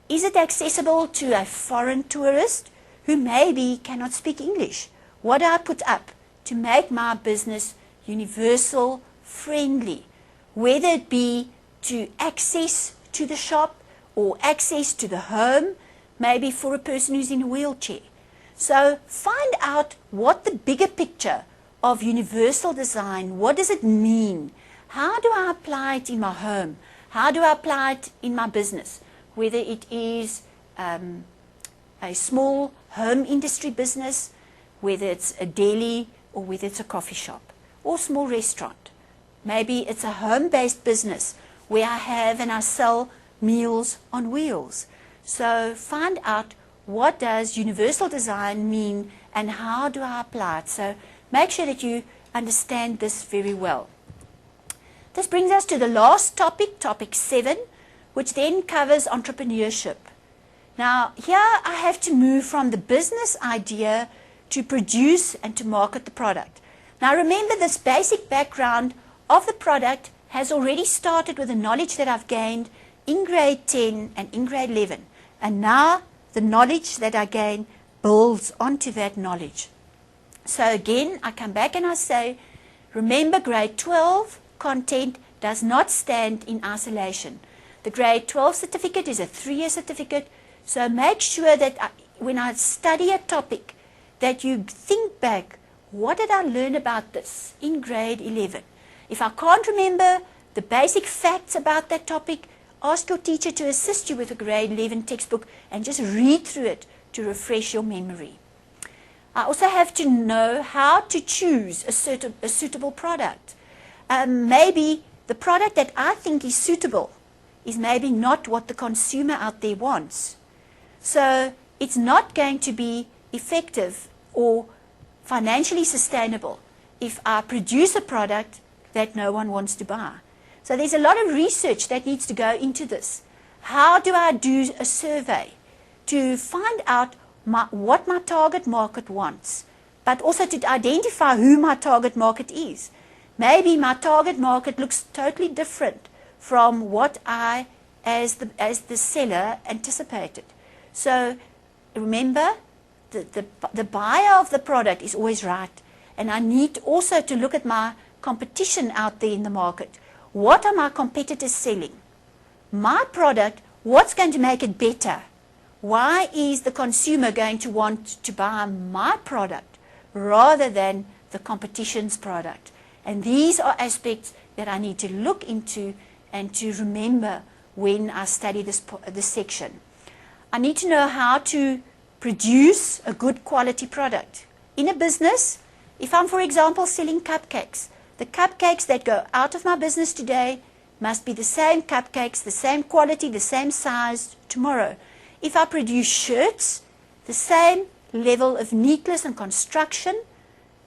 Is it accessible to a foreign tourist who maybe cannot speak English? What do I put up to make my business universal friendly, whether it be to access to the shop or access to the home, maybe for a person who's in a wheelchair. So find out what the bigger picture of universal design, what does it mean? How do I apply it in my home? How do I apply it in my business? Whether it is a small home industry business, whether it's a deli or whether it's a coffee shop or small restaurant. Maybe it's a home-based business where I have and I sell meals on wheels. So find out what does universal design mean and how do I apply it. So make sure that you understand this very well. This brings us to the last topic, topic 7, which then covers entrepreneurship. Now here I have to move from the business idea to produce and to market the product. Now remember, this basic background of the product has already started with the knowledge that I've gained in grade 10 and in grade 11. And now the knowledge that I gain builds onto that knowledge. So again, I come back and I say, remember, grade 12 content does not stand in isolation. The grade 12 certificate is a 3-year certificate. So make sure that when I study a topic, that you think back, what did I learn about this in grade 11? If I can't remember the basic facts about that topic, ask your teacher to assist you with a grade 11 textbook and just read through it to refresh your memory. I also have to know how to choose a suitable product. Maybe the product that I think is suitable is maybe not what the consumer out there wants. So it's not going to be effective or financially sustainable if I produce a product that no one wants to buy. So there's a lot of research that needs to go into this. How do I do a survey to find out what my target market wants, but also to identify who my target market is? Maybe my target market looks totally different from what I, as the seller, anticipated. So remember, the buyer of the product is always right. And I need also to look at my competition out there in the market. What are my competitors selling? My product, what's going to make it better? Why is the consumer going to want to buy my product rather than the competition's product? And these are aspects that I need to look into and to remember when I study this section. I need to know how to produce a good quality product. In a business, if I'm, for example, selling cupcakes, the cupcakes that go out of my business today must be the same cupcakes, the same quality, the same size tomorrow. If I produce shirts, the same level of neatness and construction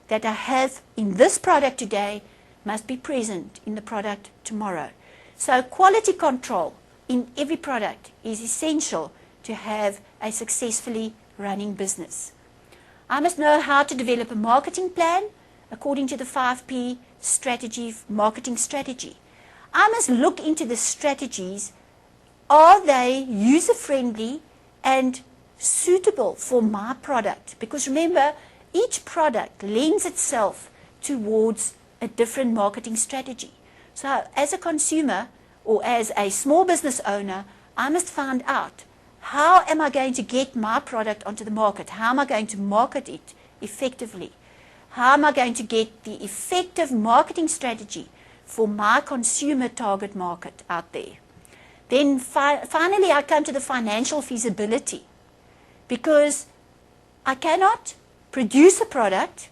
that I have in this product today must be present in the product tomorrow. So quality control in every product is essential to have a successfully running business. I must know how to develop a marketing plan according to the 5P strategy, marketing strategy. I must look into the strategies. Are they user-friendly and suitable for my product? Because remember, each product lends itself towards a different marketing strategy. So as a consumer or as a small business owner, I must find out, how am I going to get my product onto the market? How am I going to market it effectively? How am I going to get the effective marketing strategy for my consumer target market out there? Then finally, I come to the financial feasibility, because I cannot produce a product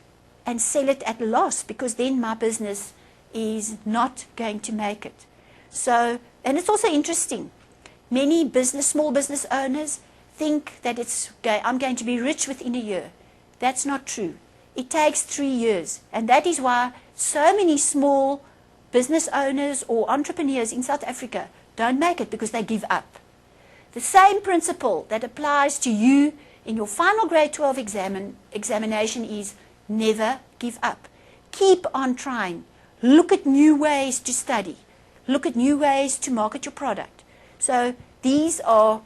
and sell it at a loss, because then my business is not going to make it. So, and it's also interesting. Many small business owners think that I'm going to be rich within a year. That's not true. It takes 3 years, and that is why so many small business owners or entrepreneurs in South Africa don't make it, because they give up. The same principle that applies to you in your final grade 12 examination is never give up. Keep on trying. Look at new ways to study. Look at new ways to market your product. So these are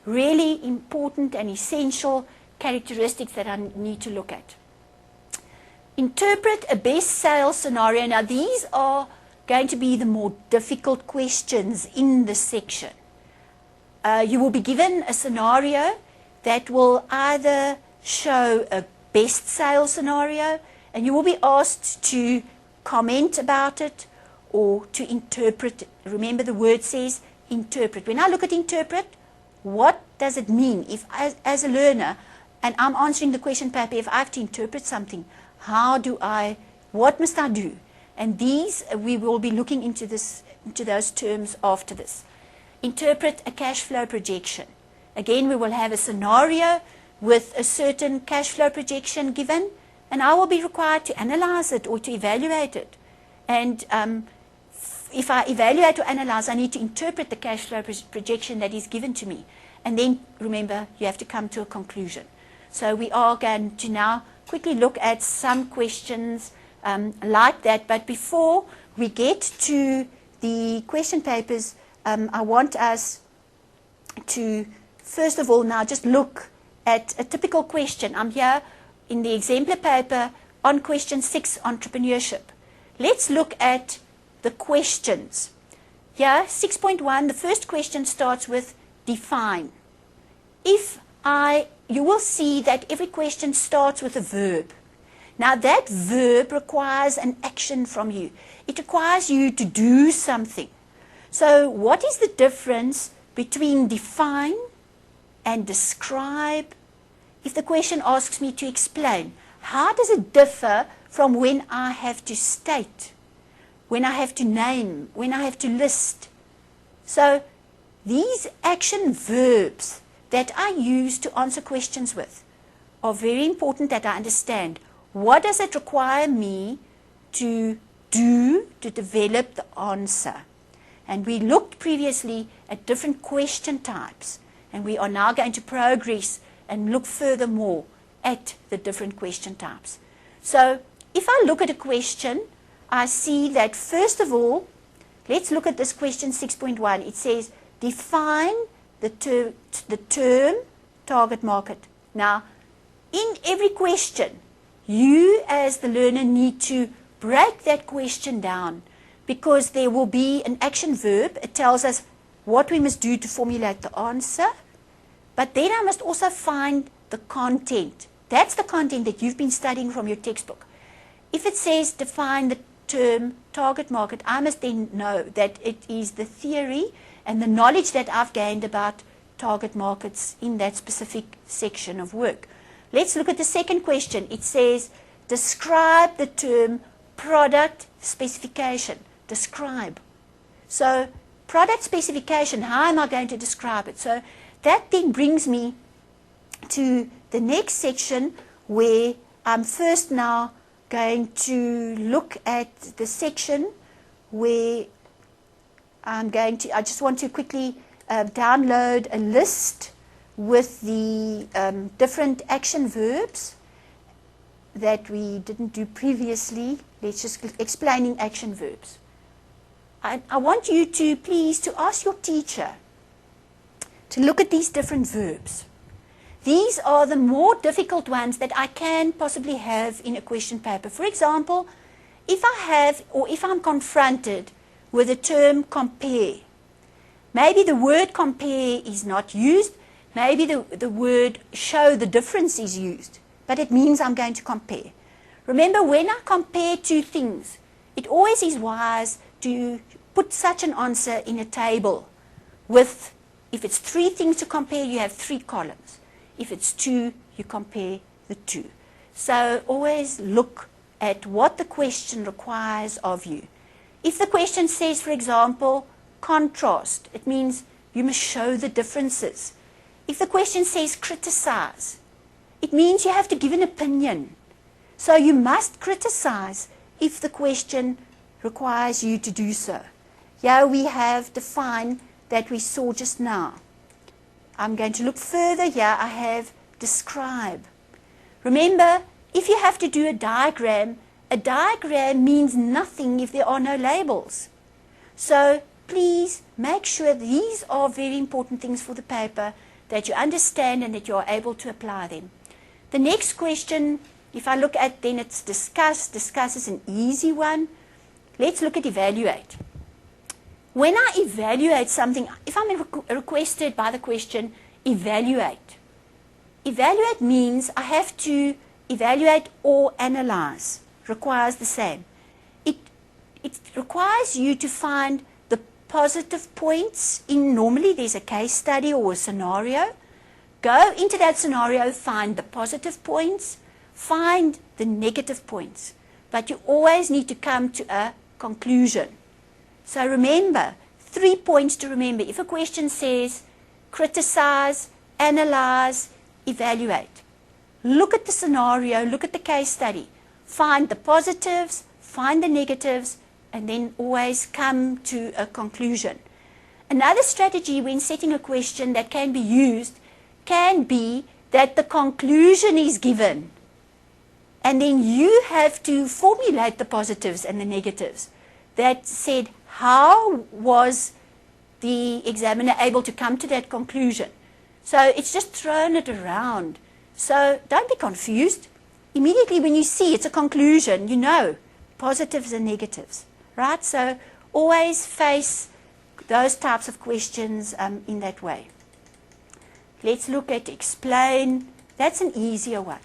really important and essential characteristics that I need to look at. Interpret a best sales scenario. Now these are going to be the more difficult questions in this section. You will be given a scenario that will either show a best sales scenario, and you will be asked to comment about it or to interpret. Remember, the word says interpret. When I look at interpret, what does it mean? If as a learner, and I'm answering the question paper, if I have to interpret something, what must I do? And these, we will be looking into those terms after this. Interpret a cash flow projection. Again, we will have a scenario with a certain cash flow projection given, and I will be required to analyze it or to evaluate it. And if I evaluate or analyze, I need to interpret the cash flow projection that is given to me. And then, remember, you have to come to a conclusion. So we are going to now quickly look at some questions like that. But before we get to the question papers, I want us to, first of all, now just look at a typical question. I'm here in the exemplar paper on question 6, entrepreneurship. Let's look at the questions. Here, 6.1, the first question starts with define. You will see that every question starts with a verb. Now that verb requires an action from you. It requires you to do something. So what is the difference between define and describe? If the question asks me to explain, how does it differ from when I have to state, when I have to name, when I have to list? So these action verbs that I use to answer questions with are very important that I understand. What does it require me to do to develop the answer? And we looked previously at different question types, and we are now going to progress and look furthermore at the different question types. So if I look at a question, I see that first of all, let's look at this question 6.1. It says define the term target market. Now, in every question, you as the learner need to break that question down, because there will be an action verb. It tells us what we must do to formulate the answer. But then I must also find the content. That's the content that you've been studying from your textbook. If it says define the term target market, I must then know that it is the theory and the knowledge that I've gained about target markets in that specific section of work. Let's look at the second question. It says, describe the term product specification. Describe. So, product specification, how am I going to describe it? So, that then brings me to the next section where I'm first now going to look at the section where I just want to quickly download a list with the different action verbs that we didn't do previously. Let's just explaining action verbs. I want you to please to ask your teacher to look at these different verbs. These are the more difficult ones that I can possibly have in a question paper. For example, if I'm confronted with the term compare, maybe the word compare is not used, maybe the word show the difference is used, but it means I'm going to compare. Remember, when I compare two things, it always is wise to put such an answer in a table with, if it's 3 things to compare, you have 3 columns. If it's 2, you compare the 2. So always look at what the question requires of you. If the question says, for example, contrast, it means you must show the differences. If the question says criticize, it means you have to give an opinion. So you must criticize if the question requires you to do so. Here we have defined that we saw just now. I'm going to look further here. I have describe. Remember, if you have to do a diagram means nothing if there are no labels. So please make sure these are very important things for the paper, that you understand and that you are able to apply them. The next question, if I look at, then it's discuss. Discuss is an easy one. Let's look at evaluate. When I evaluate something, if I'm requested by the question, evaluate. Evaluate means I have to evaluate or analyze. Requires the same. It requires you to find the positive points in, normally there's a case study or a scenario. Go into that scenario, find the positive points, find the negative points. But you always need to come to a conclusion. So remember, 3 points to remember. If a question says criticize, analyze, evaluate, look at the scenario, look at the case study, find the positives, find the negatives, and then always come to a conclusion. Another strategy when setting a question that can be used can be that the conclusion is given, and then you have to formulate the positives and the negatives. That said, how was the examiner able to come to that conclusion? So it's just thrown it around. So don't be confused. Immediately when you see it's a conclusion, you know positives and negatives, right? So always face those types of questions in that way. Let's look at explain. That's an easier one.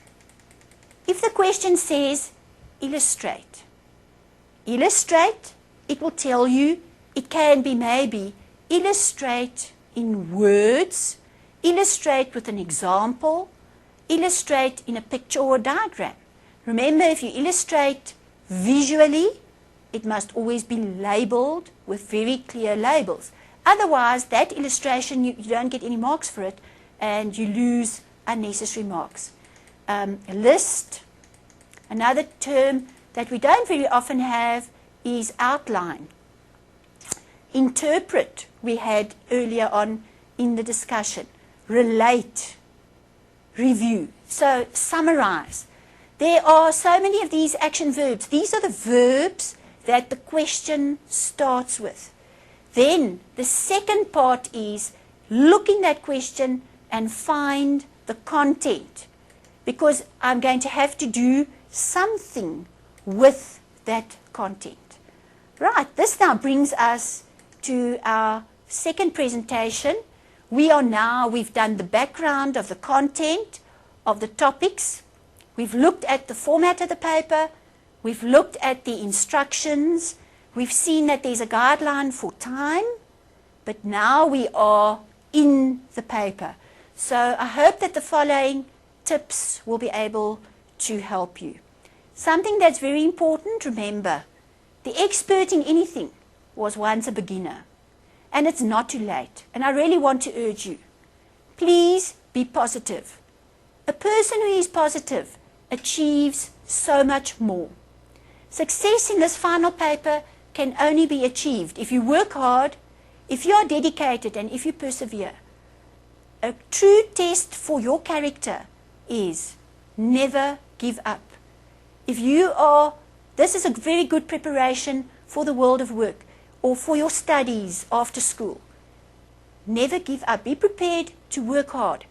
If the question says illustrate, it will tell you, it can be maybe illustrate in words, illustrate with an example, illustrate in a picture or a diagram. Remember, if you illustrate visually, it must always be labeled with very clear labels. Otherwise, that illustration, you don't get any marks for it, and you lose unnecessary marks. List, another term that we don't very often have is outline. Interpret, we had earlier on in the discussion. Relate, review. So summarize. There are so many of these action verbs. These are the verbs that the question starts with. Then the second part is look in that question and find the content, because I'm going to have to do something with that content. Right, this now brings us to our second presentation. We've done the background of the content, of the topics. We've looked at the format of the paper. We've looked at the instructions. We've seen that there's a guideline for time. But now we are in the paper. So I hope that the following tips will be able to help you. Something that's very important, remember, the expert in anything was once a beginner. And it's not too late. And I really want to urge you, please be positive. A person who is positive achieves so much more. Success in this final paper can only be achieved if you work hard, if you are dedicated, and if you persevere. A true test for your character is never give up. If you are, this is a very good preparation for the world of work or for your studies after school. Never give up. Be prepared to work hard.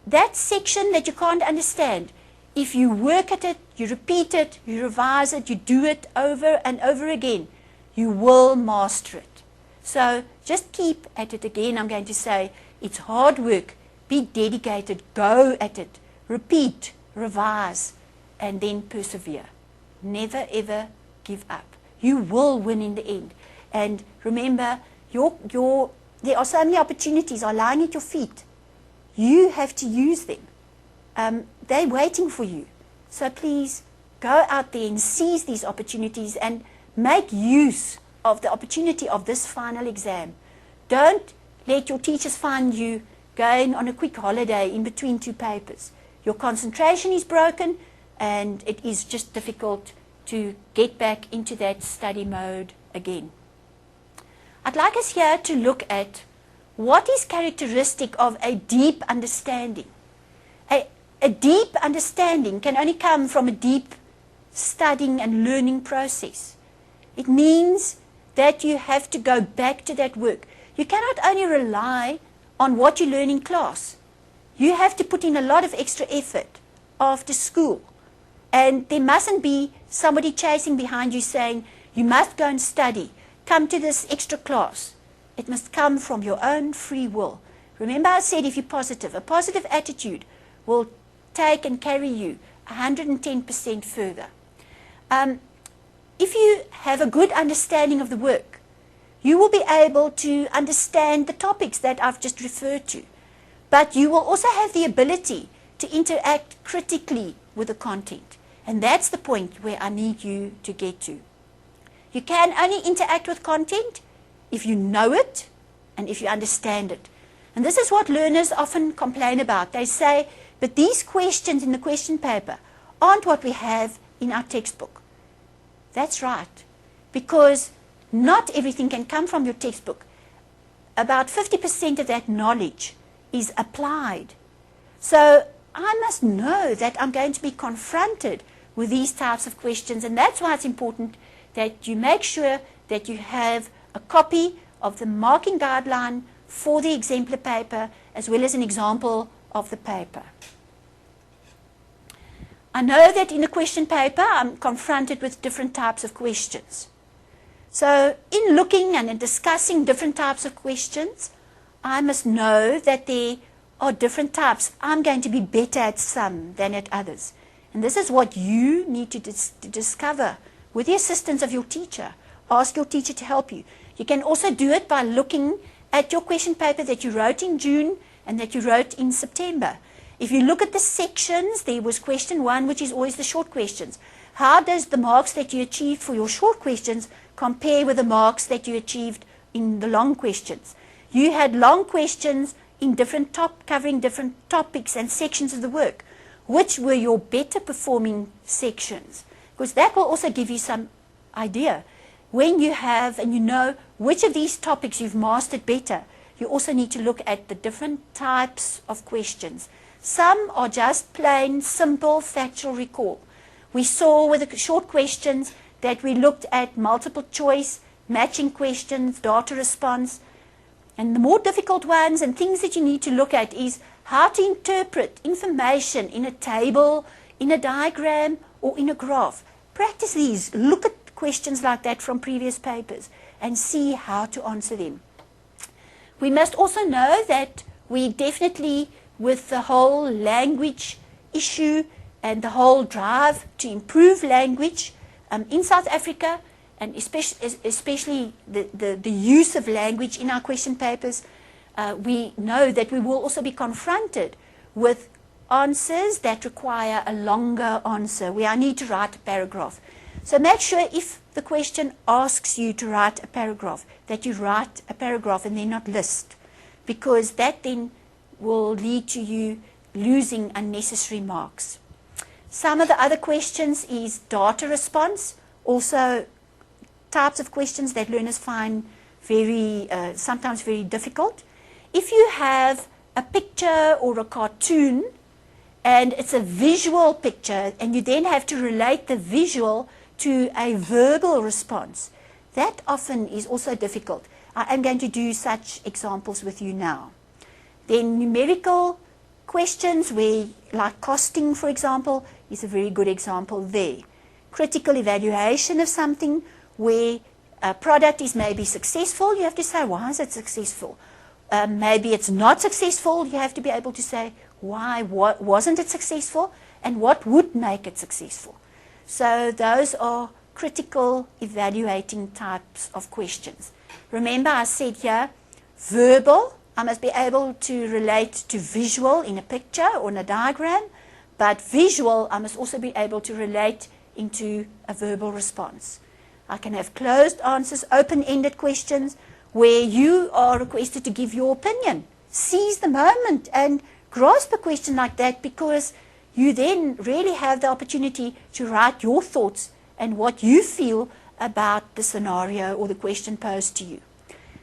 That section that you can't understand, if you work at it, you repeat it, you revise it, you do it over and over again, you will master it. So just keep at it again. I'm going to say it's hard work. Be dedicated. Go at it. Repeat, revise, and then persevere. Never ever give up. You will win in the end. And remember, there are so many opportunities are lying at your feet. You have to use them. They're waiting for you. So please go out there and seize these opportunities and make use of the opportunity of this final exam. Don't let your teachers find you going on a quick holiday in between two papers. Your concentration is broken and it is just difficult to get back into that study mode again. I'd like us here to look at what is characteristic of a deep understanding. A deep understanding can only come from a deep studying and learning process. It means that you have to go back to that work. You cannot only rely on what you learn in class. You have to put in a lot of extra effort after school. And there mustn't be somebody chasing behind you saying, you must go and study. Come to this extra class. It must come from your own free will. Remember I said if you're positive, a positive attitude will take and carry you 110% further. If you have a good understanding of the work, you will be able to understand the topics that I've just referred to. But you will also have the ability to interact critically with the content. And that's the point where I need you to get to. You can only interact with content if you know it and if you understand it. And this is what learners often complain about. They say, but these questions in the question paper aren't what we have in our textbook. That's right, because not everything can come from your textbook. About 50% of that knowledge is applied. So I must know that I'm going to be confronted with these types of questions, and that's why it's important that you make sure that you have a copy of the marking guideline for the exemplar paper as well as an example of the paper. I know that in the question paper I'm confronted with different types of questions. So in looking and in discussing different types of questions, I must know that there are different types. I'm going to be better at some than at others. And this is what you need to discover with the assistance of your teacher. Ask your teacher to help you. You can also do it by looking at your question paper that you wrote in June and that you wrote in September. If you look at the sections, there was question 1, which is always the short questions. How does the marks that you achieved for your short questions compare with the marks that you achieved in the long questions? You had long questions in covering different topics and sections of the work. Which were your better performing sections? Because that will also give you some idea. When you have and you know which of these topics you've mastered better, you also need to look at the different types of questions. Some are just plain, simple, factual recall. We saw with the short questions that we looked at multiple choice, matching questions, data response. And the more difficult ones and things that you need to look at is how to interpret information in a table, in a diagram, or in a graph. Practice these. Look at questions like that from previous papers and see how to answer them. We must also know that we definitely, with the whole language issue and the whole drive to improve language in South Africa, and especially the use of language in our question papers, we know that we will also be confronted with answers that require a longer answer, where I need to write a paragraph. So make sure if the question asks you to write a paragraph, that you write a paragraph and then not list, because that then will lead to you losing unnecessary marks. Some of the other questions is data response, also types of questions that learners find sometimes very difficult. If you have a picture or a cartoon and it's a visual picture and you then have to relate the visual to a verbal response, that often is also difficult. I am going to do such examples with you now. Then numerical questions, where, like costing, for example, is a very good example there. Critical evaluation of something, where a product is maybe successful, you have to say, why is it successful? Maybe it's not successful, you have to be able to say, why wasn't it successful, and what would make it successful? So those are critical evaluating types of questions. Remember, I said here, verbal, I must be able to relate to visual in a picture or in a diagram, but visual, I must also be able to relate into a verbal response. I can have closed answers, open-ended questions, where you are requested to give your opinion. Seize the moment and grasp a question like that, because you then really have the opportunity to write your thoughts and what you feel about the scenario or the question posed to you.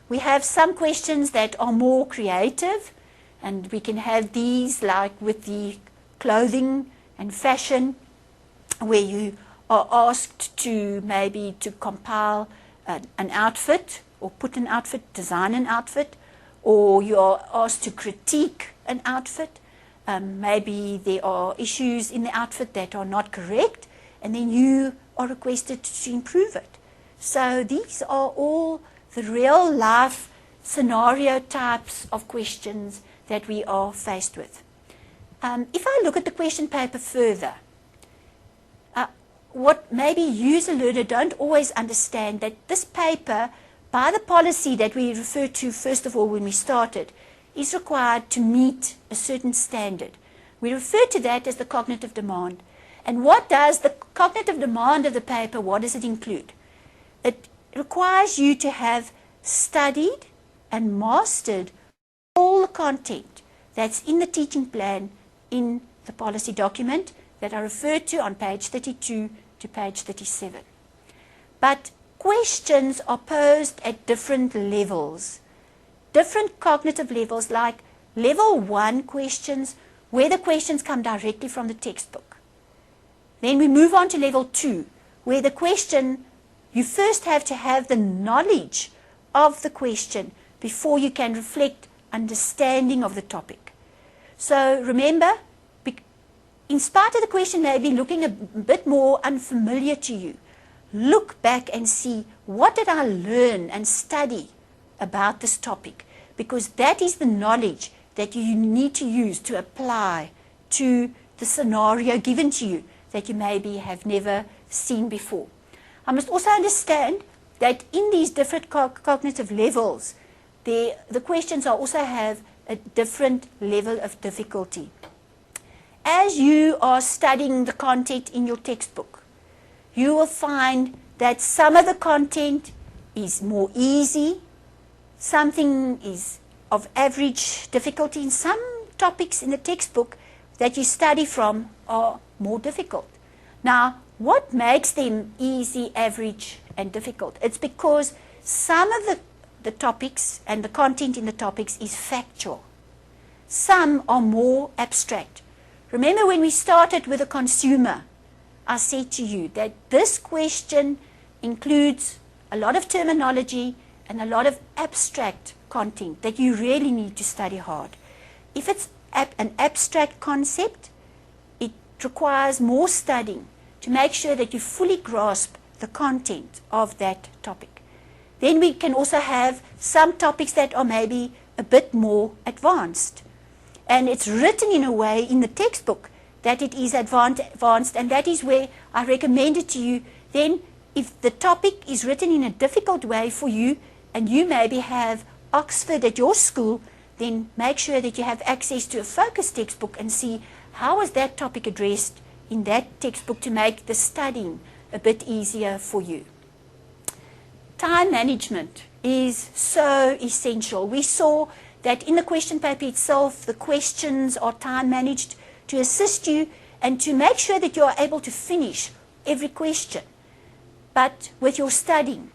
We have some questions that are more creative, and we can have these like with the clothing and fashion, where you are asked to maybe to compile an outfit, or put an outfit, design an outfit, or you are asked to critique an outfit. Maybe there are issues in the outfit that are not correct, and then you are requested to improve it. So these are all the real life scenario types of questions that we are faced with. If I look at the question paper further, what maybe you as a learner don't always understand, that this paper, by the policy that we referred to first of all when we started, is required to meet a certain standard. We refer to that as the cognitive demand. And what does the cognitive demand of the paper, what does it include? It requires you to have studied and mastered all the content that's in the teaching plan in the policy document that I referred to on page 32 to page 37. But questions are posed at different levels, different cognitive levels, like level 1 questions, where the questions come directly from the textbook. Then we move on to level 2, where the question, you first have to have the knowledge of the question before you can reflect understanding of the topic. So remember, in spite of the question maybe looking a bit more unfamiliar to you, look back and see, what did I learn and study about this topic? Because that is the knowledge that you need to use to apply to the scenario given to you that you maybe have never seen before. I must also understand that in these different cognitive levels, the questions also have a different level of difficulty. As you are studying the content in your textbook, you will find that some of the content is more easy, something is of average difficulty, and some topics in the textbook that you study from are more difficult. Now, what makes them easy, average, and difficult? It's because some of the topics and the content in the topics is factual. Some are more abstract. Remember when we started with the consumer, I said to you that this question includes a lot of terminology and a lot of abstract content that you really need to study hard. If it's an abstract concept, it requires more studying to make sure that you fully grasp the content of that topic. Then we can also have some topics that are maybe a bit more advanced. And it's written in a way in the textbook that it is advanced, and that is where I recommend it to you. Then if the topic is written in a difficult way for you, and you maybe have Oxford at your school, then make sure that you have access to a focus textbook and see how was that topic addressed in that textbook to make the studying a bit easier for you. Time management is so essential. We saw that in the question paper itself, the questions are time managed to assist you and to make sure that you are able to finish every question. But with your studying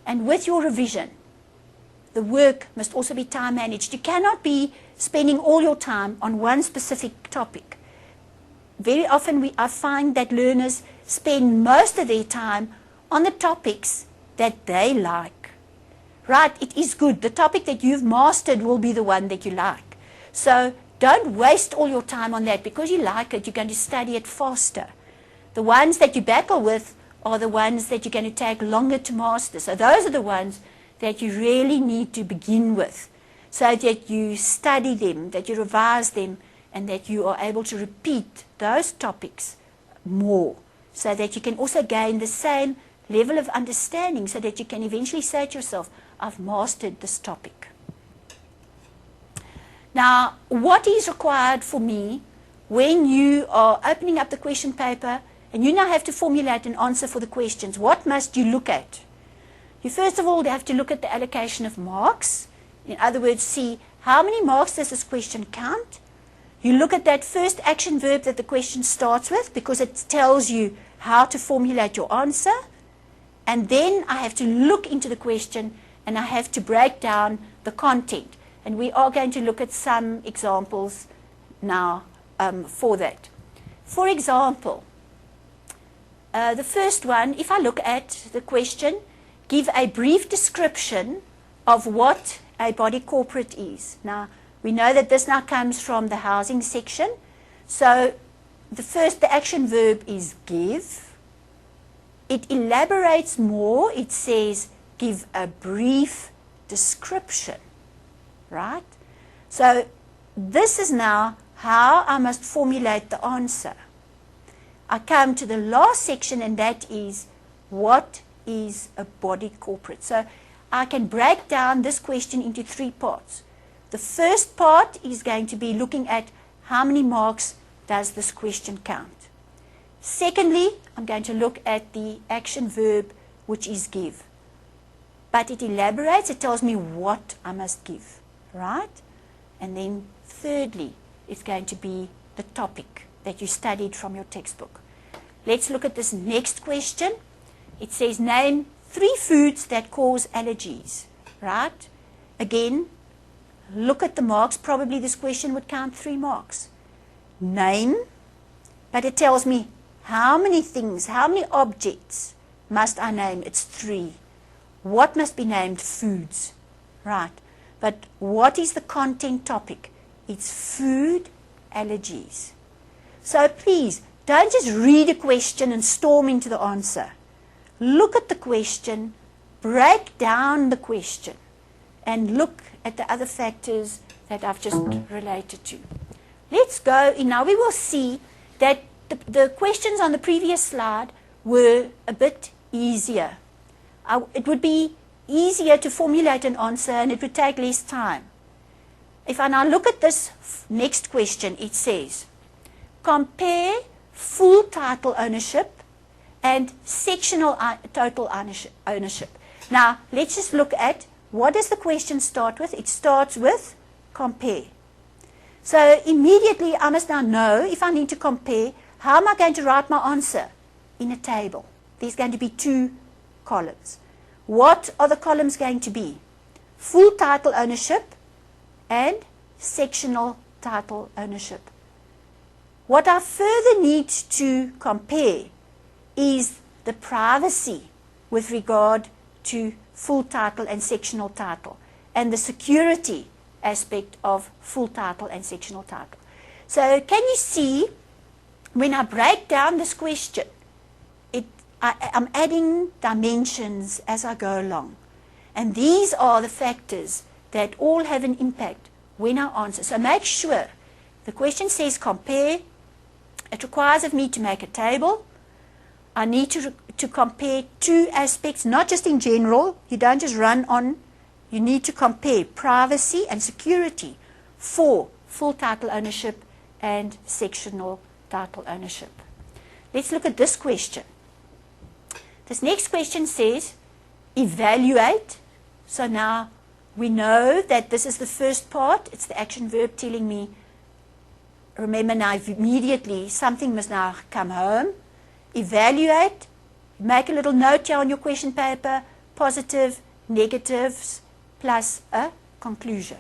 and with your revision, the work must also be time managed. You cannot be spending all your time on one specific topic. Very often I find that learners spend most of their time on the topics that they like. Right, it is good. The topic that you've mastered will be the one that you like. So don't waste all your time on that. Because you like it, you're going to study it faster. The ones that you battle with are the ones that you're going to take longer to master. So those are the ones that you really need to begin with, so that you study them, that you revise them, and that you are able to repeat those topics more, so that you can also gain the same level of understanding, so that you can eventually say to yourself, I've mastered this topic. Now, what is required for me when you are opening up the question paper and you now have to formulate an answer for the questions? What must you look at? You first of all have to look at the allocation of marks. In other words, see how many marks does this question count. You look at that first action verb that the question starts with, because it tells you how to formulate your answer. And then I have to look into the question and I have to break down the content. And we are going to look at some examples now for that. For example, the first one, if I look at the question, give a brief description of what a body corporate is. Now, we know that this now comes from the housing section. So the action verb is give. It elaborates more. It says give a brief description, right? So this is now how I must formulate the answer. I come to the last section, and that is what is a body corporate. So I can break down this question into three parts. The first part is going to be looking at how many marks does this question count. Secondly, I'm going to look at the action verb, which is give. But it elaborates, it tells me what I must give, right? And then thirdly, it's going to be the topic that you studied from your textbook. Let's look at this next question. It says, name 3 foods that cause allergies, right? Again, look at the marks. Probably this question would count 3 marks. Name, but it tells me how many things, how many objects must I name? It's 3. What must be named? Foods, right? But what is the content topic? It's food allergies. So please, don't just read a question and storm into the answer. Look at the question, break down the question, and look at the other factors that I've just related to. Let's go, now we will see that the questions on the previous slide were a bit easier. It would be easier to formulate an answer and it would take less time. If I now look at this next question, it says, compare full title ownership and sectional total ownership. Now, let's just look at what does the question start with? It starts with compare. So immediately I must now know, if I need to compare, how am I going to write my answer? In a table. There's going to be 2 columns. What are the columns going to be? Full title ownership and sectional title ownership. What I further need to compare is the privacy with regard to full title and sectional title, and the security aspect of full title and sectional title. So can you see, when I break down this question, I'm adding dimensions as I go along. And these are the factors that all have an impact when I answer. So make sure, the question says compare. It requires of me to make a table. I need to compare 2 aspects, not just in general. You don't just run on. You need to compare privacy and security for full title ownership and sectional title ownership. Let's look at this question. This next question says, evaluate. So now we know that this is the first part. It's the action verb telling me, remember now immediately, something must now come home. Evaluate. Make a little note here on your question paper, positive, negatives, plus a conclusion,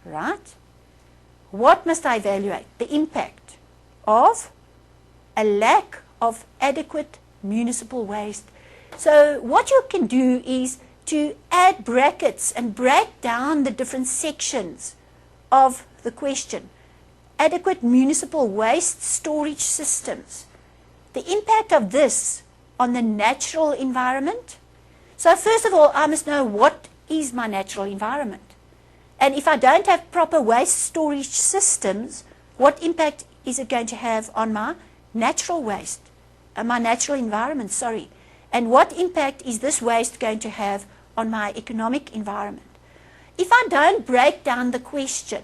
right? What must I evaluate? The impact of a lack of adequate municipal waste. So what you can do is to add brackets and break down the different sections of the question. Adequate municipal waste storage systems. The impact of this on the natural environment. So first of all, I must know what is my natural environment. And if I don't have proper waste storage systems, what impact is it going to have on my natural waste, my natural environment, sorry. And what impact is this waste going to have on my economic environment? If I don't break down the question,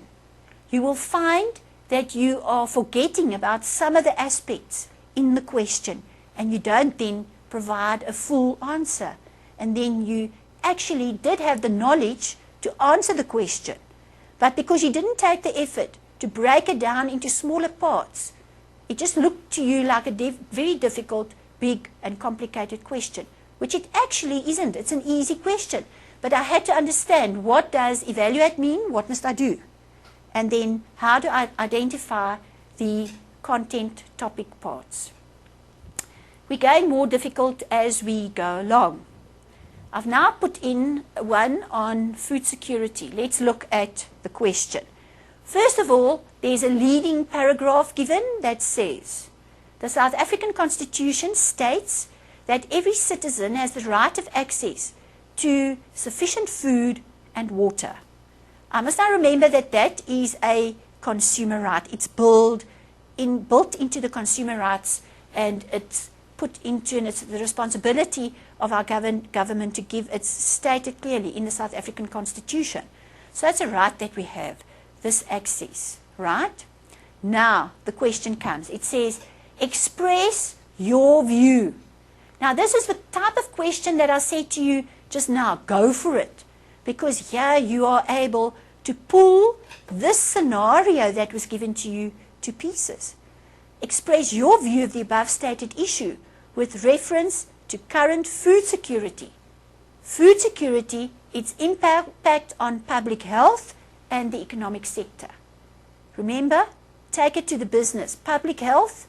you will find that you are forgetting about some of the aspects in the question, and you don't then provide a full answer. And then you actually did have the knowledge to answer the question, but because you didn't take the effort to break it down into smaller parts, it just looked to you like a very difficult, big and complicated question, which it actually isn't. It's an easy question, but I had to understand, what does evaluate mean? What must I do? And then how do I identify the content topic parts? We're going more difficult as we go along. I've now put in one on food security. Let's look at the question. First of all, there's a leading paragraph given that says, the South African Constitution states that every citizen has the right of access to sufficient food and water. I must now remember that that is a consumer right. It's built into the consumer rights, and it's put into, and it's the responsibility of our government to give, it's stated clearly in the South African Constitution. So it's a right that we have, this access, right? Now the question comes. It says, express your view. Now this is the type of question that I said to you just now, go for it. Because here you are able to pull this scenario that was given to you to pieces. Express your view of the above stated issue with reference to current food security. Food security, its impact on public health and the economic sector. Remember, take it to the business. Public health,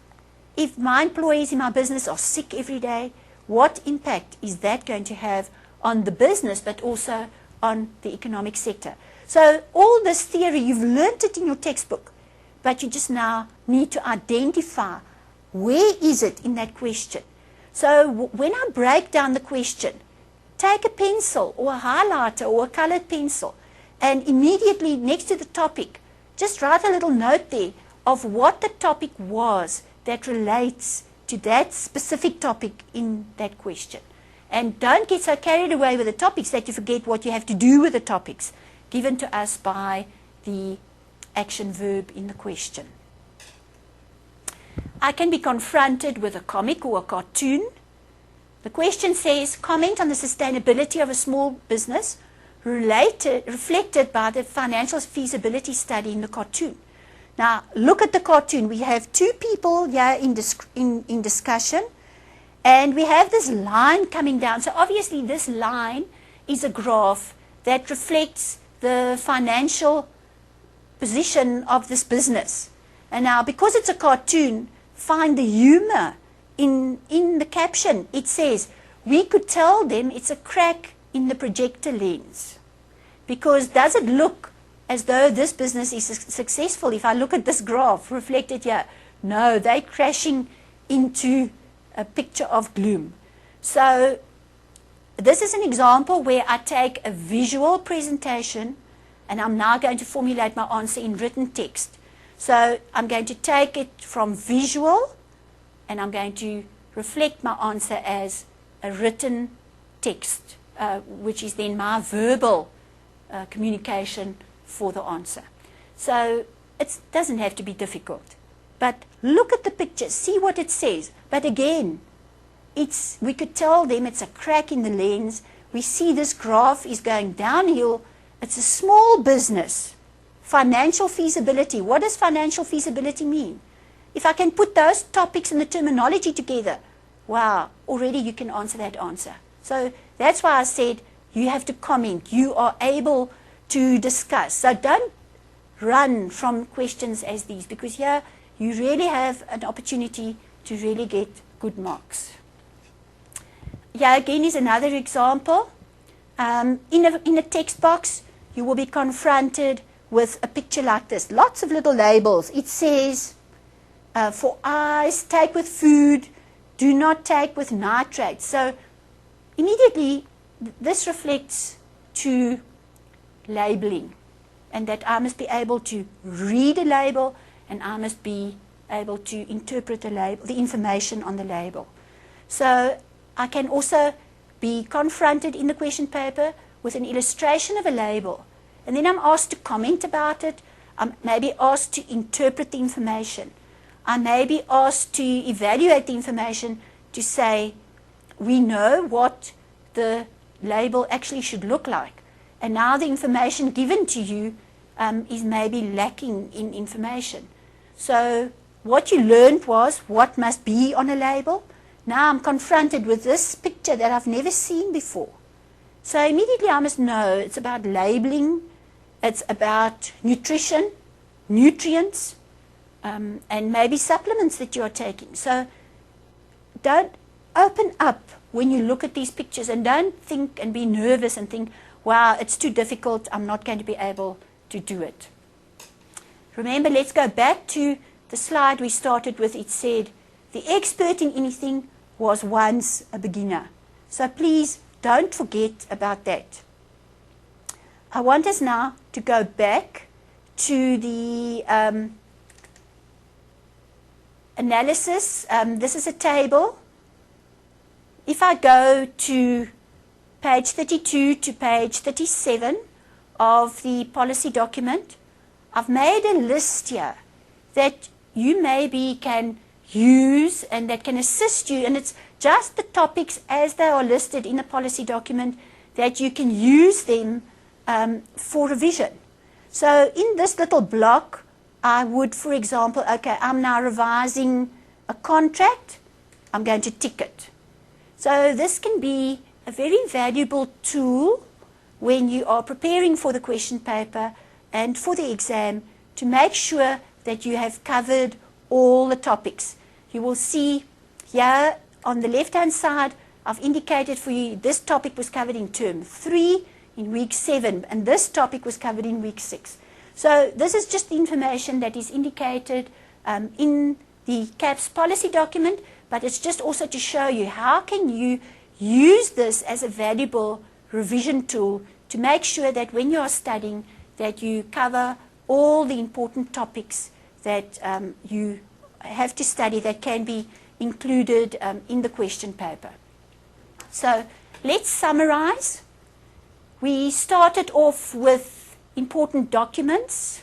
if my employees in my business are sick every day, what impact is that going to have on the business, but also on the economic sector? So all this theory, you've learnt it in your textbook, but you just now need to identify where is it in that question. So when I break down the question, take a pencil or a highlighter or a colored pencil, and immediately next to the topic, just write a little note there of what the topic was that relates to that specific topic in that question. And don't get so carried away with the topics that you forget what you have to do with the topics given to us by the action verb in the question. I can be confronted with a comic or a cartoon. The question says, comment on the sustainability of a small business reflected by the financial feasibility study in the cartoon. Now, look at the cartoon. We have two people here in discussion, and we have this line coming down. So obviously this line is a graph that reflects the financial position of this business. And now, because it's a cartoon, find the humor in the caption. It says, we could tell them it's a crack in the projector lens. Because does it look as though this business is successful? If I look at this graph reflected here, no, they're crashing into a picture of gloom. So this is an example where I take a visual presentation, and I'm now going to formulate my answer in written text. So I'm going to take it from visual, and I'm going to reflect my answer as a written text, which is then my verbal communication for the answer. So it doesn't have to be difficult. but look at the picture, see what it says. But again, we could tell them it's a crack in the lens. We see this graph is going downhill. It's a small business. Financial feasibility. What does financial feasibility mean? If I can put those topics and the terminology together, wow, already you can answer that answer. So that's why I said you have to comment. You are able to discuss. So don't run from questions as these, because here you really have an opportunity to really get good marks. Here again is another example. In a text box, you will be confronted with a picture like this. Lots of little labels. It says, for eyes, take with food, do not take with nitrates. So immediately, this reflects to labeling, and that I must be able to read a label, and I must be able to interpret the label, the information on the label. So I can also be confronted in the question paper with an illustration of a label, and then I'm asked to comment about it. I'm maybe asked to interpret the information. I may be asked to evaluate the information to say, we know what the label actually should look like, and now the information given to you is maybe lacking in information. So what you learned was what must be on a label. Now I'm confronted with this picture that I've never seen before. So immediately I must know it's about labeling, it's about nutrition, nutrients, and maybe supplements that you are taking. So don't open up when you look at these pictures, and don't think and be nervous and think, wow, it's too difficult, I'm not going to be able to do it. Remember, let's go back to the slide we started with. It said, the expert in anything was once a beginner. So please don't forget about that. I want us now to go back to the analysis. This is a table. If I go to page 32 to page 37 of the policy document, I've made a list here that you maybe can use and that can assist you, and it's just the topics as they are listed in the policy document that you can use them for revision. So in this little block, I would, for example, okay, I'm now revising a contract, I'm going to tick it. So this can be a very valuable tool when you are preparing for the question paper and for the exam to make sure that you have covered all the topics. You will see here on the left-hand side, I've indicated for you this topic was covered in term 3 in week 7, and this topic was covered in week 6. So this is just the information that is indicated in the CAPS policy document, but it's just also to show you how can you use this as a valuable revision tool to make sure that when you are studying that you cover all the important topics that you have to study that can be included in the question paper. So let's summarize. We started off with important documents.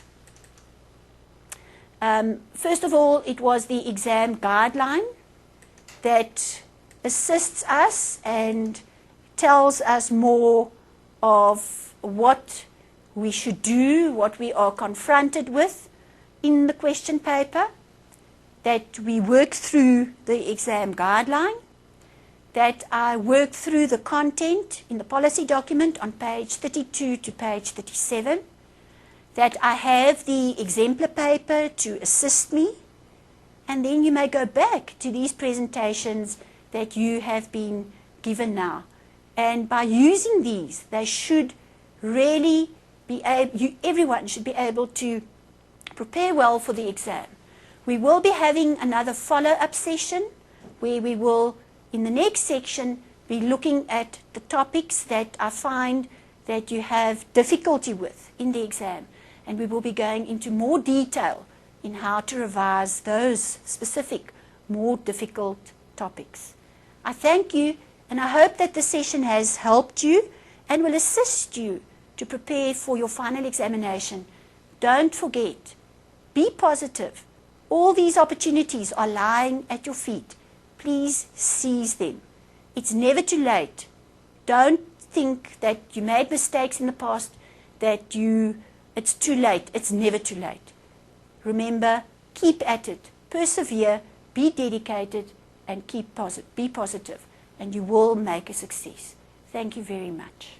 First of all, it was the exam guideline that assists us and tells us more of what we should do, what we are confronted with in the question paper, that we work through the exam guideline, that I work through the content in the policy document on page 32 to page 37, that I have the exemplar paper to assist me, and then you may go back to these presentations that you have been given now. And by using these, they should really be able, everyone should be able to prepare well for the exam. We will be having another follow-up session where we will, in the next section, be looking at the topics that I find that you have difficulty with in the exam. And we will be going into more detail in how to revise those specific, more difficult topics. I thank you, and I hope that the session has helped you and will assist you to prepare for your final examination. Don't forget, be positive, All these opportunities are lying at your feet. Please seize them. It's never too late. Don't think that you made mistakes in the past, that it's too late. It's never too late. Remember, keep at it. Persevere, be dedicated, and be positive. And you will make a success. Thank you very much.